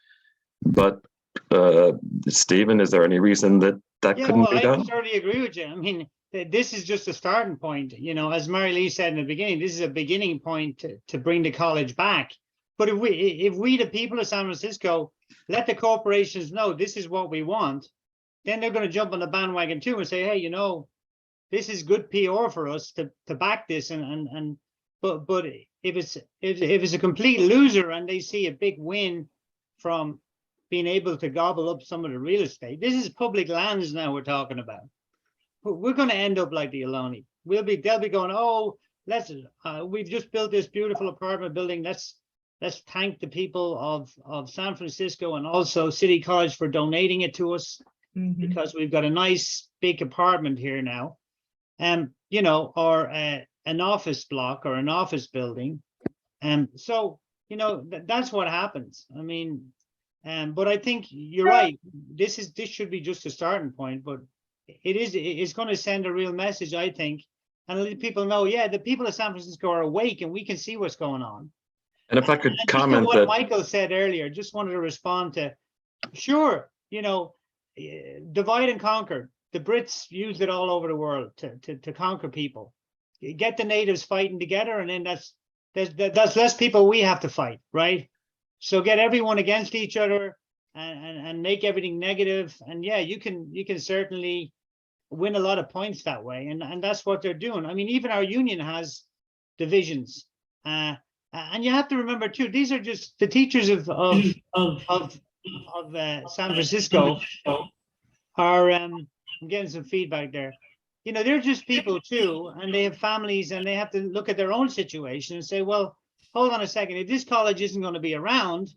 But Stephen, is there any reason that couldn't be done? I totally agree with you. I mean, this is just a starting point. You know, as Mary Lee said in the beginning, this is a beginning point to bring the college back. But if we, the people of San Francisco, let the corporations know this is what we want, then they're going to jump on the bandwagon too and say, hey, you know, this is good PR for us to back this. But if it's a complete loser and they see a big win from being able to gobble up some of the real estate, this is public lands now we're talking about. We're going to end up like the Ohlone. They'll be going, oh, we've just built this beautiful apartment building. Let's thank the people of San Francisco and also City College for donating it to us, because we've got a nice big apartment here now. You know, or an office block or an office building. So, you know, that's what happens. I mean, but I think you're right. This should be just a starting point, but it's going to send a real message, I think, and let people know, yeah, the people of San Francisco are awake and we can see what's going on. And if I could comment what that Michael said earlier, just wanted to respond to, sure, you know, divide and conquer. The Brits used it all over the world to conquer people. Get the natives fighting together, and then that's less people we have to fight, right? So get everyone against each other and make everything negative. And yeah, you can certainly win a lot of points that way. And that's what they're doing. I mean, even our union has divisions. And you have to remember too, these are just the teachers of San Francisco are I'm getting some feedback there. You know, they're just people too, and they have families, and they have to look at their own situation and say, well, hold on a second, if this college isn't going to be around,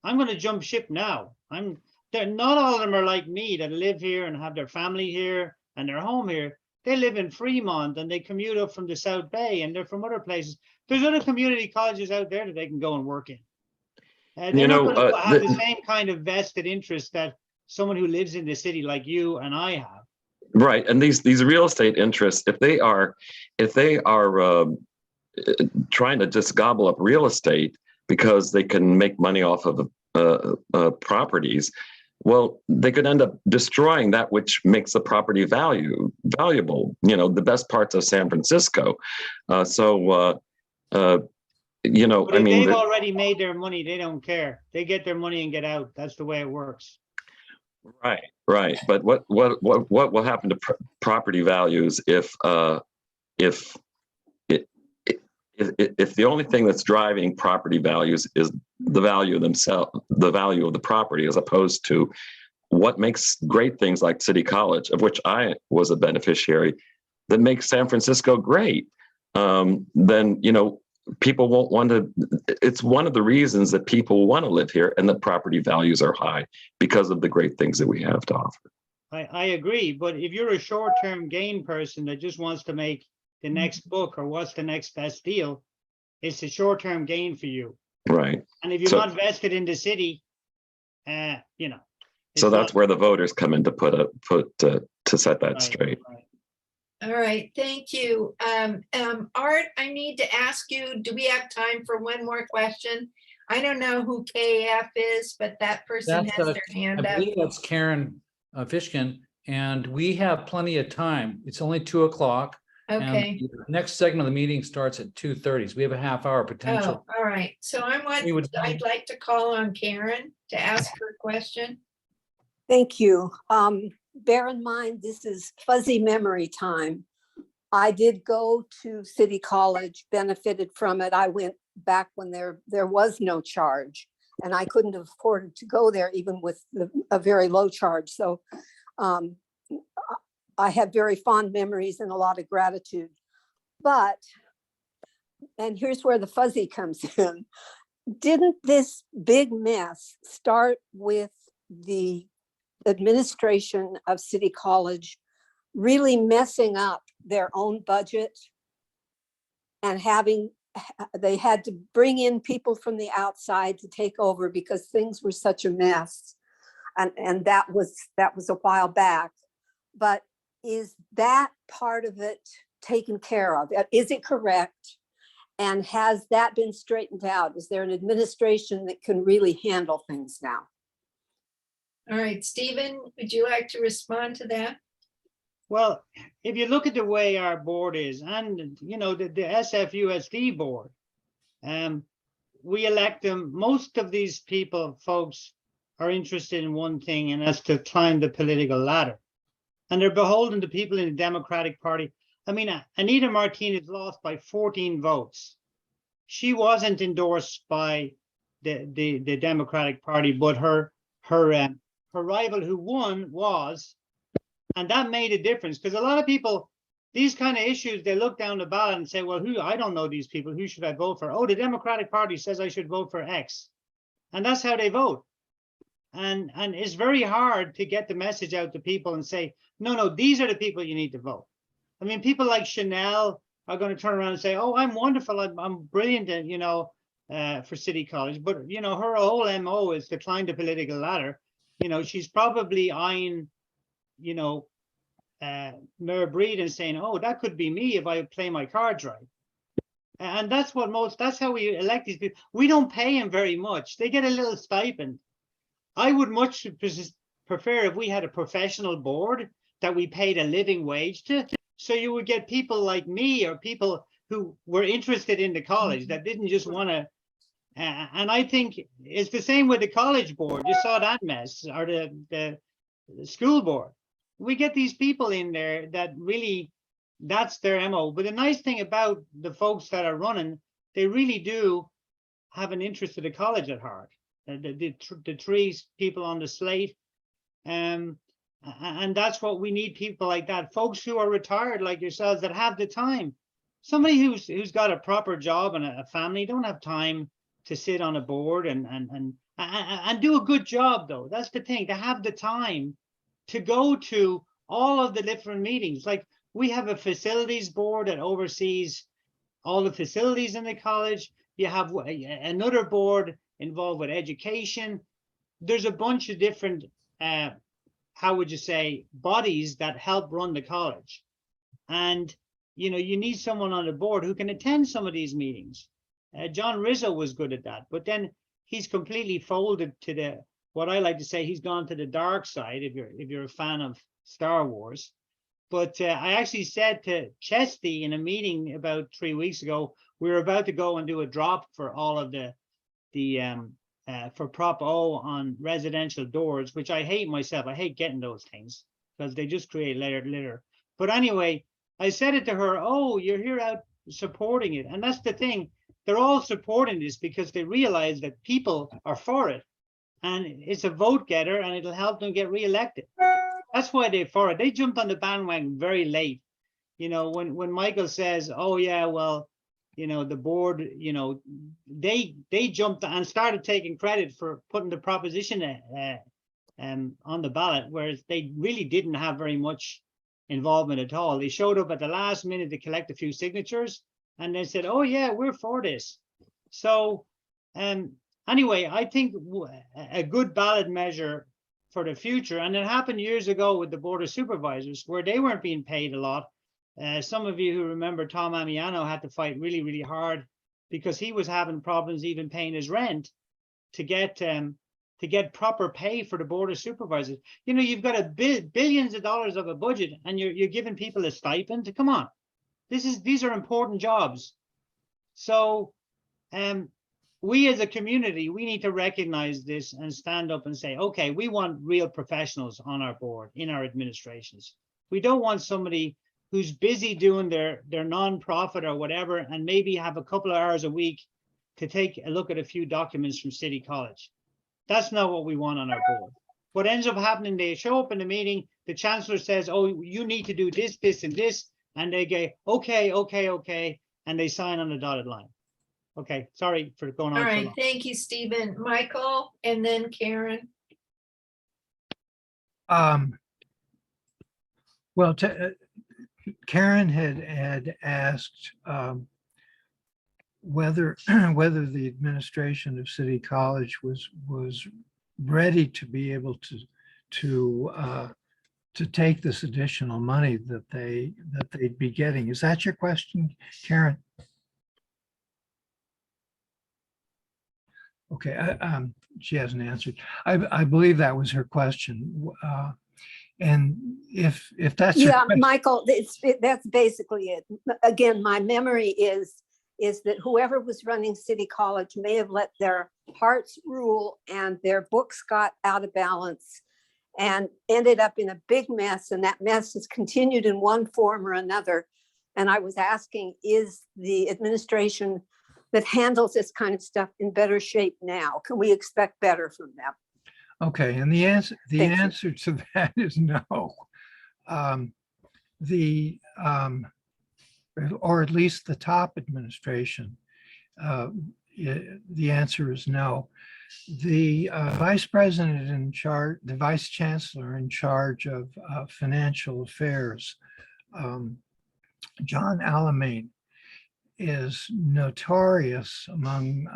I'm going to jump ship now. Not all of them are like me that live here and have their family here and their home here. They live in Fremont and they commute up from the South Bay, and they're from other places. There's other community colleges out there that they can go and work in. They're not going to have the same kind of vested interest that someone who lives in the city like you and I have. Right, and these real estate interests, if they are trying to just gobble up real estate because they can make money off of properties, well, they could end up destroying that which makes the property valuable. You know, the best parts of San Francisco. You know, but I mean, they've already made their money. They don't care. They get their money and get out. That's the way it works. Right. But what will happen to property values if if the only thing that's driving property values is the value of themselves, the value of the property, as opposed to what makes great things like City College, of which I was a beneficiary, that makes San Francisco great, then, you know, people won't want to. It's one of the reasons that people want to live here, and that property values are high because of the great things that we have to offer. I agree, but if you're a short-term gain person that just wants to make the next book or what's the next best deal, it's a short-term gain for you. Right. And if you're So- not vested in the city, you know. So it's that's not- where the voters come in to to set that right, straight. right. All right, thank you. Art, I need to ask you, do we have time for one more question? I don't know who KF is, but that person That's, has uh, their I hand up. believe that's Karen Fishkin, and we have plenty of time. It's only 2:00. And Okay, the next segment of the meeting starts at 2:30. So we have a half hour oh, potential. all right. So We would- I'd like to call on Karen to ask her question. Thank you. Bear in mind, this is fuzzy memory time. I did go to City College, benefited from it. I went back when there was no charge, and I couldn't have afforded to go there even with a very low charge. So I have very fond memories and a lot of gratitude. But, and here's where the fuzzy comes in. Didn't this big mess start with the administration of City College really messing up their own budget and they had to bring in people from the outside to take over because things were such a mess? And that was a while back. But is that part of it taken care of? Is it correct? And has that been straightened out? Is there an administration that can really handle things now? All right, Stephen, would you like to respond to that? Well, if you look at the way our board is, and you know, the SFUSD board, we elect them. Most of these folks are interested in one thing, and that's to climb the political ladder. And they're beholden to people in the Democratic Party. I mean, Anita Martinez lost by 14 votes. She wasn't endorsed by the Democratic Party, but her rival who won was, and that made a difference, because a lot of people, these kind of issues, they look down the ballot and say, well, I don't know these people, who should I vote for? Oh, the Democratic Party says I should vote for X. And that's how they vote. And it's very hard to get the message out to people and say, no, these are the people you need to vote. I mean, people like Chanel are going to turn around and say, oh, I'm wonderful, I'm brilliant, you know, for City College. But, you know, her whole MO is to climb the political ladder. You know, she's probably eyeing, you know, Mayor Breed and saying, oh, that could be me if I play my cards right. And that's how we elect these people. We don't pay them very much. They get a little stipend. I would much prefer if we had a professional board that we paid a living wage to. So you would get people like me or people who were interested in the college that didn't just want to. And I think it's the same with the college board. You saw that mess, or the school board. We get these people in there that really, that's their MO. But the nice thing about the folks that are running, they really do have an interest in the college at heart. The three people on the slate. And that's what we need, people like that, folks who are retired like yourselves that have the time. Somebody who's got a proper job and a family don't have time to sit on a board and do a good job, though. That's the thing, to have the time to go to all of the different meetings. Like, we have a facilities board that oversees all the facilities in the college. You have another board involved with education. There's a bunch of different, how would you say, bodies that help run the college. And, you know, you need someone on the board who can attend some of these meetings. John Rizzo was good at that, but then he's completely folded to what I like to say, he's gone to the dark side, if you're a fan of Star Wars. But I actually said to Chesty in a meeting about 3 weeks ago, we were about to go and do a drop for all of for Prop O on residential doors, which I hate myself. I hate getting those things because they just create litter. But anyway, I said it to her, oh, you're here out, supporting it. And that's the thing. They're all supporting this because they realize that people are for it. And it's a vote getter and it'll help them get reelected. That's why they're for it. They jumped on the bandwagon very late. You know, when Michael says, oh yeah, well, you know, the board, you know, they jumped and started taking credit for putting the proposition on the ballot, whereas they really didn't have very much involvement at all. They showed up at the last minute to collect a few signatures and they said, oh yeah, we're for this. So anyway, I think a good ballot measure for the future, and it happened years ago with the Board of Supervisors where they weren't being paid a lot. Some of you who remember Tom Amiano had to fight really, really hard because he was having problems even paying his rent to get proper pay for the Board of Supervisors. You know, you've got billions of dollars of a budget and you're giving people a stipend. Come on, these are important jobs. So we as a community, we need to recognize this and stand up and say, okay, we want real professionals on our board, in our administrations. We don't want somebody who's busy doing their nonprofit or whatever, and maybe have a couple of hours a week to take a look at a few documents from City College. That's not what we want on our board. What ends up happening, they show up in the meeting, the chancellor says, oh, you need to do this, this, and this, and they go, okay, okay, okay, and they sign on the dotted line. Okay, sorry for going on. All so right, long. thank you, Stephen. Michael, and then Karen. Well, Karen had asked whether the administration of City College was ready to be able to take this additional money that they'd be getting. Is that your question, Karen? Okay, she hasn't answered. I believe that was her question. And if that's your Yeah, question- Michael, that's basically it. Again, my memory is that whoever was running City College may have let their hearts rule and their books got out of balance and ended up in a big mess. And that mess has continued in one form or another. And I was asking, is the administration that handles this kind of stuff in better shape now? Can we expect better from them? Okay, and the answer Thank you. to that is no. Or at least the top administration, the answer is no. The vice president in charge, the vice chancellor in charge of financial affairs, John Alamein, is notorious among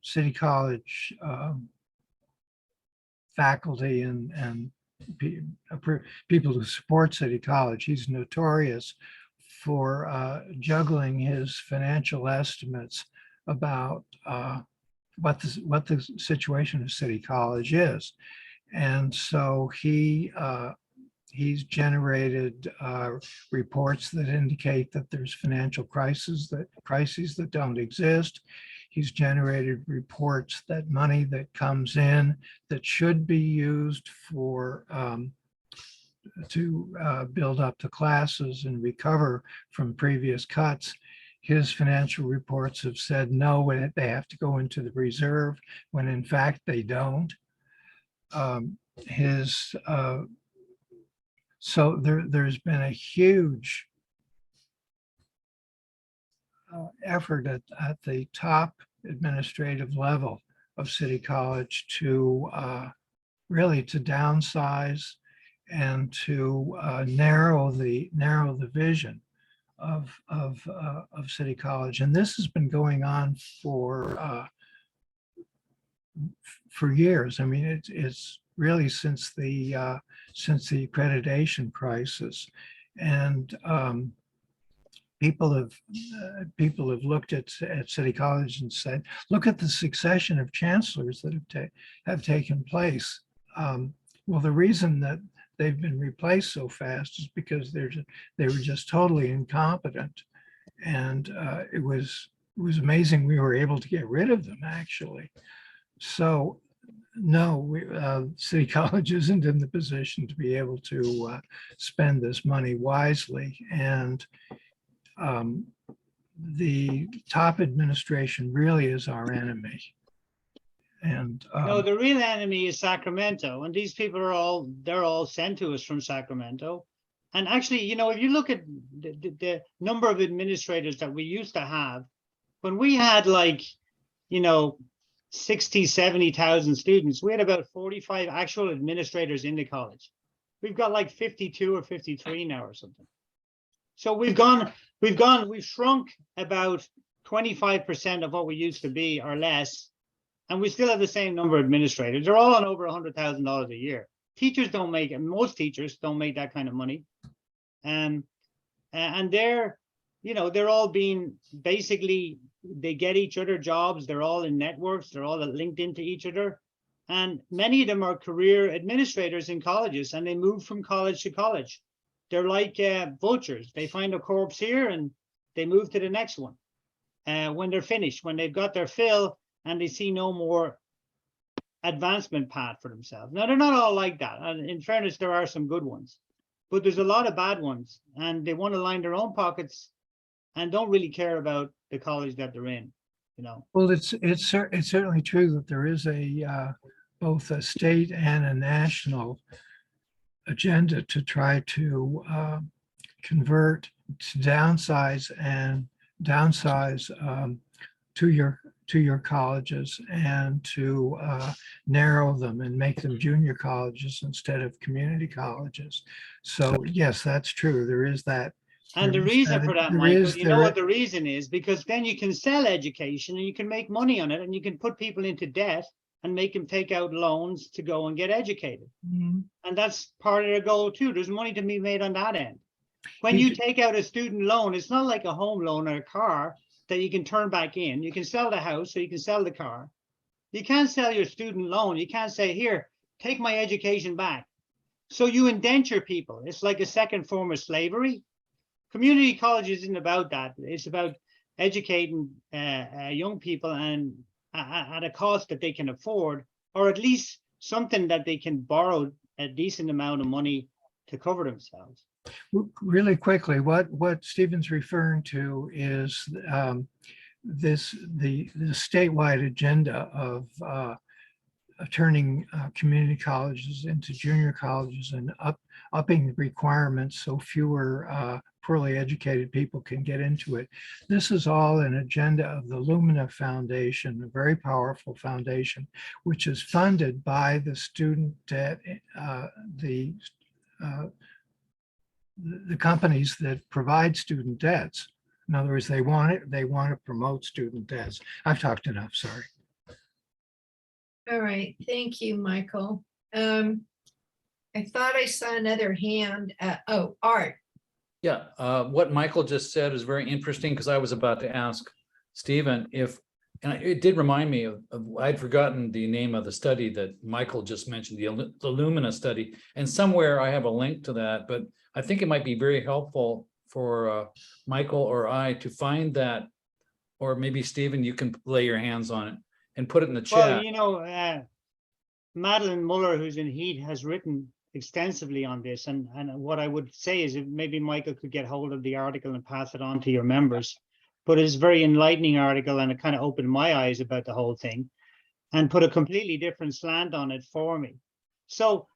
City College faculty and people who support City College. He's notorious for juggling his financial estimates about what the situation of City College is. And so he's generated reports that indicate that there's financial crises that don't exist. He's generated reports that money that comes in that should be used for to build up the classes and recover from previous cuts. His financial reports have said no, they have to go into the reserve when in fact they don't. So there's been a huge effort at the top administrative level of City College to really to downsize and to narrow the vision of City College. And this has been going on for years. I mean, it's really since the accreditation crisis, and people have looked at City College and said, look at the succession of chancellors that have taken place. Well, the reason that they've been replaced so fast is because they were just totally incompetent, and it was amazing we were able to get rid of them, actually. So no, City College isn't in the position to be able to spend this money wisely. And the top administration really is our enemy. And No, the real enemy is Sacramento, and these people are they're all sent to us from Sacramento. And actually, you know, if you look at the number of administrators that we used to have, when we had like, you know, 60, 70,000 students, we had about 45 actual administrators in the college. We've got like 52 or 53 now or something. So we've shrunk about 25% of what we used to be or less. And we still have the same number of administrators. They're all on over $100,000 a year. Teachers don't make it. Most teachers don't make that kind of money. And they're, you know, they're all being basically, they get each other jobs. They're all in networks. They're all linked into each other. And many of them are career administrators in colleges, and they move from college to college. They're like vultures. They find a corpse here and they move to the next one. When they're finished, when they've got their fill, and they see no more advancement path for themselves. Now, they're not all like that. And in fairness, there are some good ones, but there's a lot of bad ones, and they want to line their own pockets and don't really care about the college that they're in, you know. well, it's certainly true that there is both a state and a national agenda to try to convert, to downsize to your colleges, and to narrow them and make them junior colleges instead of community colleges. So yes, that's true. There is that. And the there is reason for that, there Michael, is- you know there what the reason is? Because then you can sell education and you can make money on it, and you can put people into debt and make them take out loans to go and get educated. Mhm. And that's part of the goal too. There's money to be made on that end. When You you take out a student loan, it's not like a home loan or a car that you can turn back in. You can sell the house, so you can sell the car. You can't sell your student loan. You can't say, here, take my education back. So you indenture people. It's like a second form of slavery. Community college isn't about that. It's about educating young people and at a cost that they can afford, or at least something that they can borrow a decent amount of money to cover themselves. Really quickly, what Stephen's referring to is the statewide agenda of turning community colleges into junior colleges and upping the requirements so fewer poorly educated people can get into it. This is all an agenda of the Lumina Foundation, a very powerful foundation, which is funded by the student debt, the companies that provide student debts. In other words, they want to promote student debts. I've talked enough, sorry. All right, thank you, Michael. I thought I saw another hand. Oh, Art. Yeah, what Michael just said is very interesting, because I was about to ask Stephen if, and it did remind me of I'd forgotten the name of the study that Michael just mentioned, the Lumina study, and somewhere I have a link to that, but I think it might be very helpful for Michael or I to find that, or maybe Stephen, you can lay your hands on it and put it in the chat. Well, you know, Madeline Muller, who's in HEAT, has written extensively on this. And what I would say is if maybe Michael could get hold of the article and pass it on to your members. But it's a very enlightening article, and it kind of opened my eyes about the whole thing and put a completely different slant on it for me. So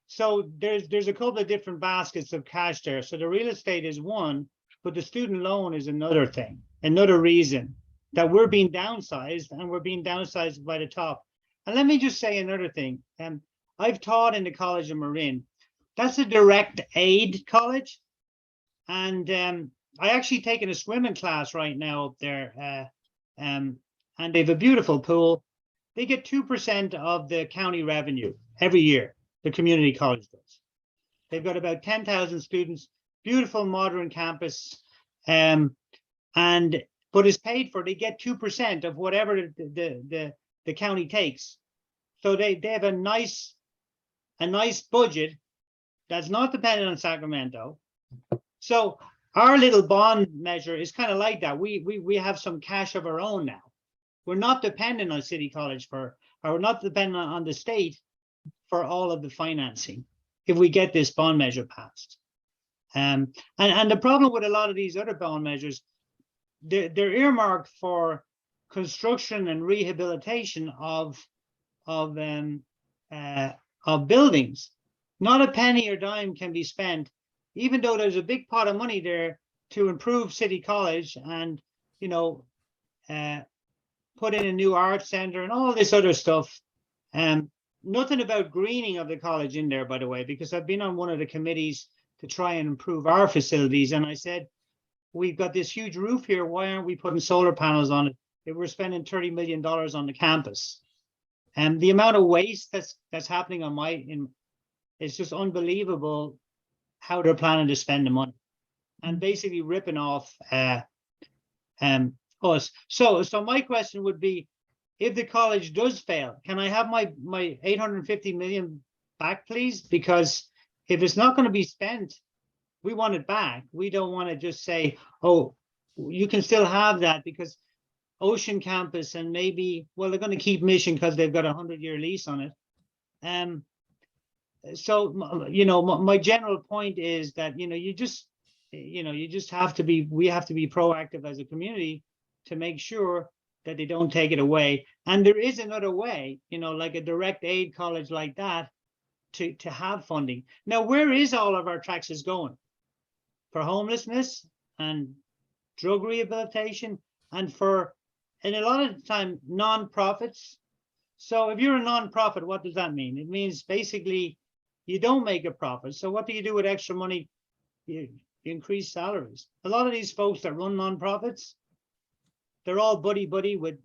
there's a couple of different baskets of cash there. So the real estate is one, but the student loan is another thing, another reason that we're being downsized, and we're being downsized by the top. And let me just say another thing. I've taught in the College of Marin. That's a direct aid college. And I actually taken a swimming class right now up there. And they have a beautiful pool. They get 2% of the county revenue every year. The community college does. They've got about 10,000 students, beautiful modern campus. But it's paid for, they get 2% of whatever the county takes. So they have a nice budget that's not dependent on Sacramento. So our little bond measure is kind of like that. We have some cash of our own now. We're not dependent on City College or we're not dependent on the state for all of the financing if we get this bond measure passed. And the problem with a lot of these other bond measures, they're earmarked for construction and rehabilitation of buildings. Not a penny or dime can be spent, even though there's a big pot of money there to improve City College and, you know, put in a new art center and all this other stuff. Nothing about greening of the college in there, by the way, because I've been on one of the committees to try and improve our facilities. And I said, we've got this huge roof here. Why aren't we putting solar panels on it? If we're spending $30 million on the campus. And the amount of waste that's happening on it's just unbelievable how they're planning to spend the money and basically ripping off us. So my question would be, if the college does fail, can I have my 850 million back, please? Because if it's not going to be spent, we want it back. We don't want to just say, oh, you can still have that, because Ocean Campus and maybe, well, they're going to keep Mission because they've got a 100-year lease on it. So, you know, my general point is that, you know, you just have to be, we have to be proactive as a community to make sure that they don't take it away. And there is another way, you know, like a direct aid college like that to have funding. Now, where is all of our taxes going? For homelessness and drug rehabilitation and a lot of the time, non-profits. So if you're a non-profit, what does that mean? It means basically you don't make a profit. So what do you do with extra money? You increase salaries. A lot of these folks that run non-profits, they're all buddy-buddy with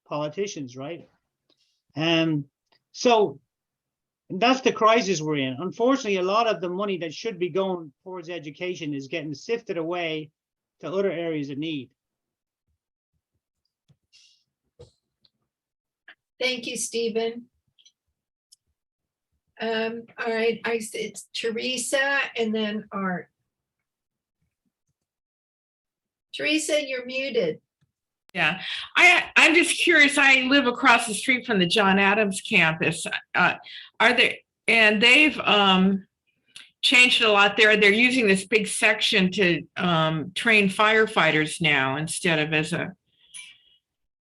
politicians, right? So that's the crisis we're in. Unfortunately, a lot of the money that should be going towards education is getting sifted away to other areas of need. Thank you, Stephen. All right, it's Teresa and then Art. Teresa, you're muted. Yeah, I'm just curious. I live across the street from the John Adams campus. And they've changed a lot there. They're using this big section to train firefighters now instead of as a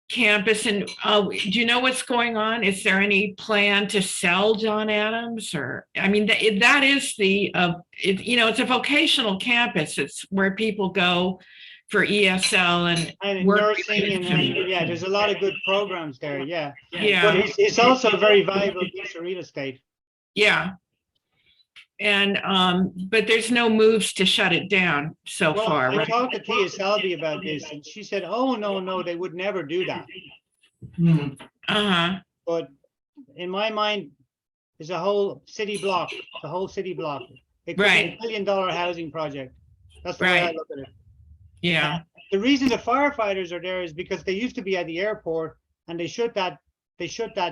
campus. And do you know what's going on? Is there any plan to sell John Adams? Or, I mean, that is the, you know, it's a vocational campus. It's where people go for ESL and work nursing and yeah, there's a lot of good programs there. Yeah. Yeah. But it's also a very valuable piece of real estate. Yeah. And but there's no moves to shut it down so far. I Right? talked to Tia Selby about this, and she said, "Oh no, they would never do that." Uh-huh. But in my mind, there's a whole city block, the whole city block. It could be Right. $1 billion housing project. That's the way I Right. look at it. Yeah. The reason the firefighters are there is because they used to be at the airport and they shut that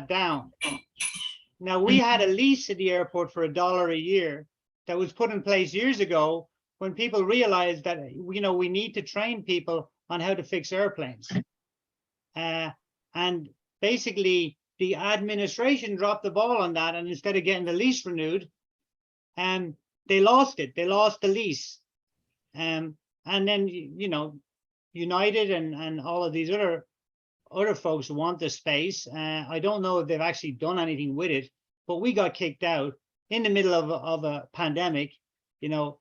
down. Now, we had a lease at the airport for $1 a year that was put in place years ago when people realized that, you know, we need to train people on how to fix airplanes. And basically the administration dropped the ball on that, and instead of getting the lease renewed, they lost it. They lost the lease. And then, you know, United and all of these other folks want the space. I don't know if they've actually done anything with it, but we got kicked out in the middle of a pandemic. You know,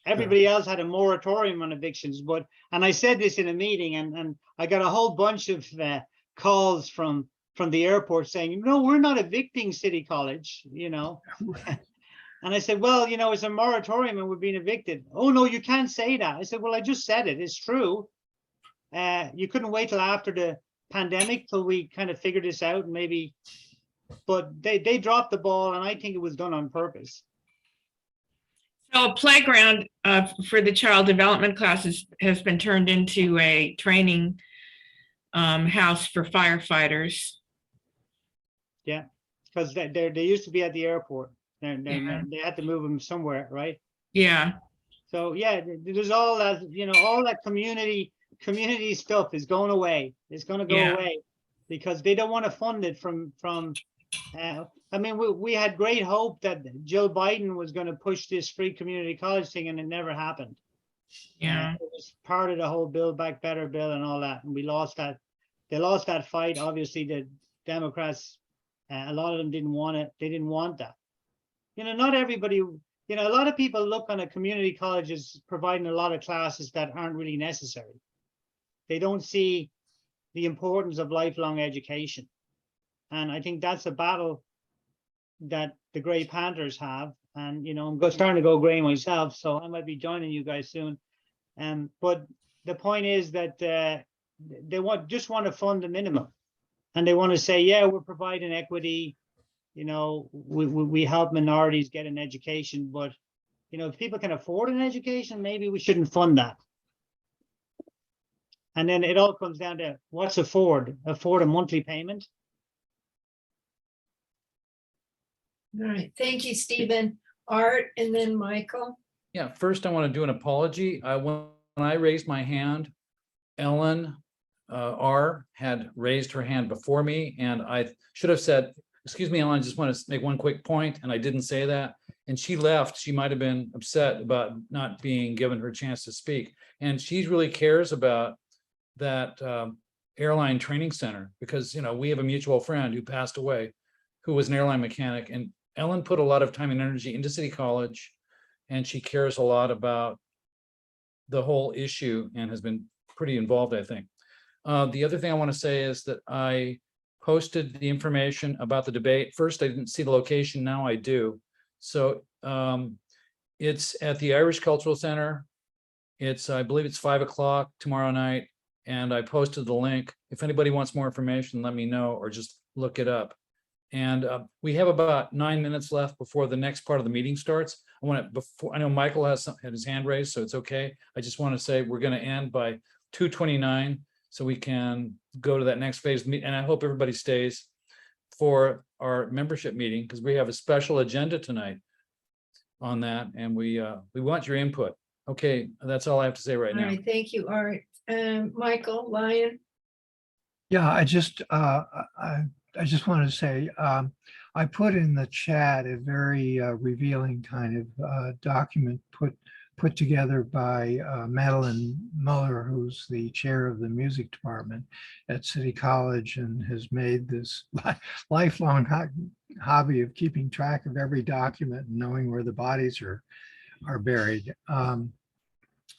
everybody else had a moratorium on evictions, and I said this in a meeting, and I got a whole bunch of calls from the airport saying, no, we're not evicting City College, you know. And I said, well, you know, it's a moratorium and we're being evicted. Oh, no, you can't say that. I said, well, I just said it. It's true. You couldn't wait till after the pandemic till we kind of figured this out, and maybe, but they dropped the ball, and I think it was done on purpose. So a playground for the child development classes has been turned into a training house for firefighters. Yeah, because they used to be at the airport. They had to move them somewhere, right? Yeah. So yeah, there's all that, you know, all that community stuff is going away. It's going to go away because they don't want to fund it from. I mean, we had great hope that Joe Biden was going to push this free community college thing, and it never happened. Yeah. It was part of the whole Build Back Better bill and all that, and we lost that. They lost that fight. Obviously, the Democrats, a lot of them didn't want it. They didn't want that. You know, not everybody, you know, a lot of people look on a community college as providing a lot of classes that aren't really necessary. They don't see the importance of lifelong education. And I think that's a battle that the Grey Panthers have. And, you know, I'm starting to go gray myself, so I might be joining you guys soon. But the point is that they just want to fund the minimum. And they want to say, yeah, we're providing equity. You know, we help minorities get an education, but, you know, if people can afford an education, maybe we shouldn't fund that. And then it all comes down to what's afford a monthly payment. All right, thank you, Stephen. Art, and then Michael. Yeah, first I want to do an apology. When I raised my hand, Ellen R had raised her hand before me, and I should have said, excuse me, Ellen, I just want to make one quick point, and I didn't say that. And she left. She might have been upset about not being given her chance to speak. And she really cares about that airline training center, because, you know, we have a mutual friend who passed away, who was an airline mechanic, and Ellen put a lot of time and energy into City College, and she cares a lot about the whole issue and has been pretty involved, I think. The other thing I want to say is that I posted the information about the debate. First, I didn't see the location. Now I do. So it's at the Irish Cultural Center. I believe it's 5 o'clock tomorrow night. And I posted the link. If anybody wants more information, let me know, or just look it up. And we have about 9 minutes left before the next part of the meeting starts. I know Michael had his hand raised, so it's okay. I just want to say we're going to end by 2:29, so we can go to that next phase. And I hope everybody stays for our membership meeting, because we have a special agenda tonight on that, and we want your input. Okay, that's all I have to say right All now. right, thank you, Art. Michael, Lyon. Yeah, I just wanted to say, I put in the chat a very revealing kind of document put together by Madeline Muller, who's the chair of the music department at City College, and has made this lifelong hobby of keeping track of every document and knowing where the bodies are buried.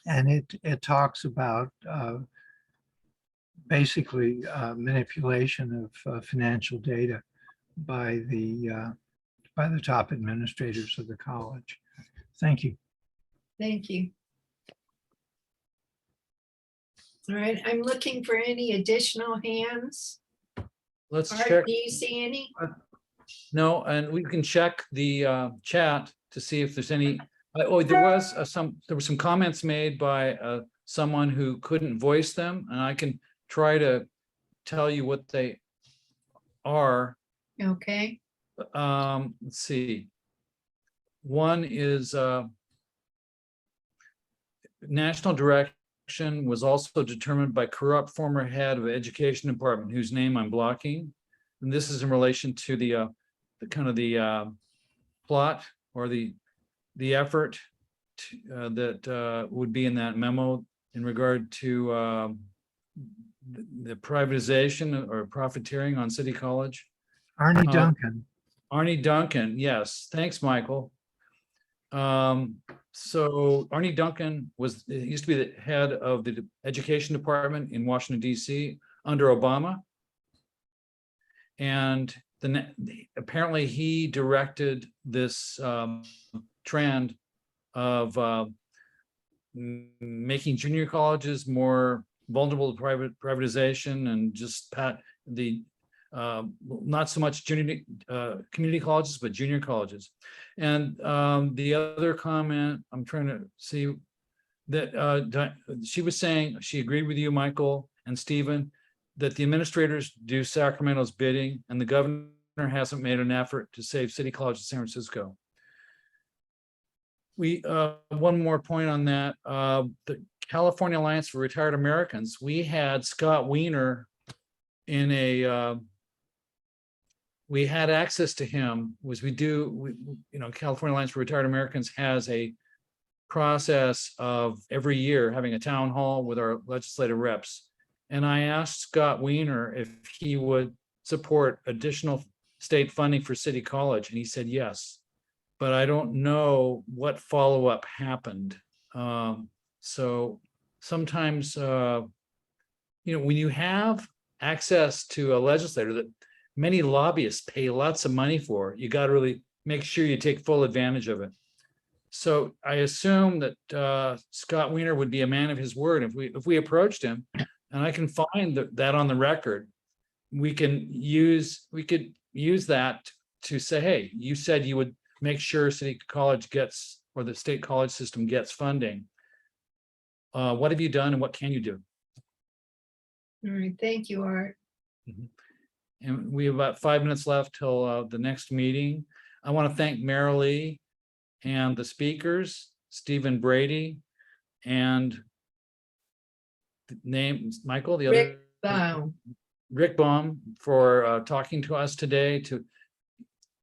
And it talks about basically manipulation of financial data by the top administrators of the college. Thank you. Thank you. All right, I'm looking for any additional hands. Let's Art, check. do you see any? No, and we can check the chat to see if there's any. There was some comments made by someone who couldn't voice them, and I can try to tell you what they are. Okay, Let's see. One is national direction was also determined by corrupt former head of education department, whose name I'm blocking. And this is in relation to the kind of the plot or the effort that would be in that memo in regard to the privatization or profiteering on City College. Arnie Duncan. Arnie Duncan, yes. Thanks, Michael. So Arnie Duncan used to be the head of the education department in Washington, D.C. under Obama. And apparently he directed this trend of making junior colleges more vulnerable to privatization, and just not so much community colleges, but junior colleges. And the other comment, I'm trying to see that she was saying, she agreed with you, Michael and Stephen, that the administrators do Sacramento's bidding, and the governor hasn't made an effort to save City College of San Francisco. One more point on that, the California Alliance for Retired Americans, we had Scott Wiener in we had access to him. California Alliance for Retired Americans has a process of every year having a town hall with our legislative reps. And I asked Scott Wiener if he would support additional state funding for City College, and he said yes. But I don't know what follow-up happened. So sometimes, when you have access to a legislator that many lobbyists pay lots of money for, you got to really make sure you take full advantage of it. So I assume that Scott Wiener would be a man of his word. If we approached him, and I can find that on the record, we could use that to say, hey, you said you would make sure City College gets, or the state college system gets funding. What have you done and what can you do? All right, thank you, Art. And we have about 5 minutes left till the next meeting. I want to thank Marilee and the speakers, Stephen Brady and Michael, the other. Rick Baum, for talking to us today to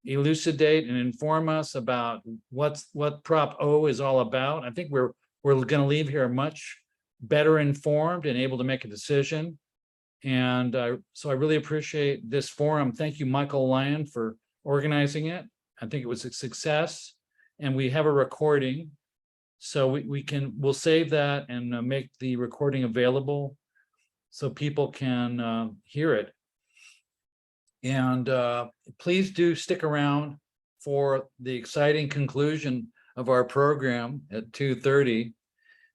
elucidate and inform us about what Prop O is all about. I think we're going to leave here much better informed and able to make a decision. And so I really appreciate this forum. Thank you, Michael Lyon, for organizing it. I think it was a success, and we have a recording, so we'll save that and make the recording available so people can hear it. And please do stick around for the exciting conclusion of our program at 2:30.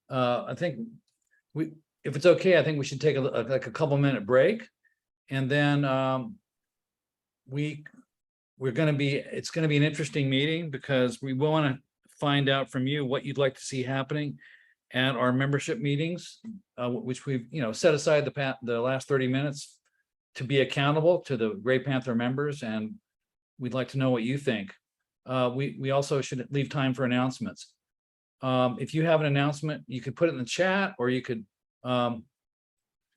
I think if it's okay, I think we should take a couple minute break, and then it's going to be an interesting meeting, because we want to find out from you what you'd like to see happening at our membership meetings, which we've set aside the last 30 minutes to be accountable to the Gray Panther members, and we'd like to know what you think. We also should leave time for announcements. If you have an announcement, you could put it in the chat, or you could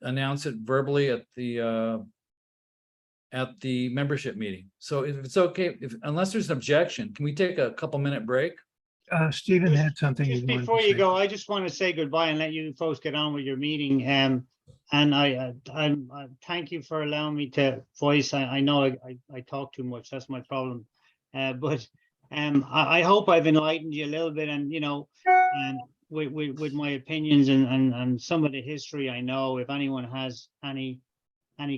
announce it verbally at the membership meeting. So if it's okay, unless there's an objection, can we take a couple minute break? Stephen had something. Just he wanted to before you say. go, I just want to say goodbye and let you folks get on with your meeting. And I thank you for allowing me to voice. I know I talk too much. That's my problem. But I hope I've enlightened you a little bit, and with my opinions and some of the history. I know if anyone has any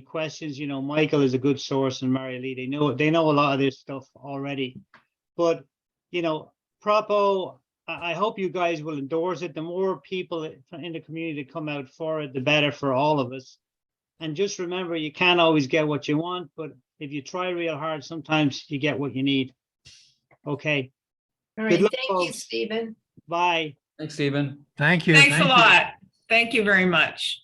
questions, Michael is a good source, and Mary Lee, they know a lot of this stuff already. But Prop O, I hope you guys will endorse it. The more people in the community that come out for it, the better for all of us. And just remember, you can't always get what you want, but if you try real hard, sometimes you get what you need. Okay. All Good right, luck, thank you, folks. Stephen. Bye. Thanks, Stephen. Thank you. Thanks a thank you. lot. Thank you very much.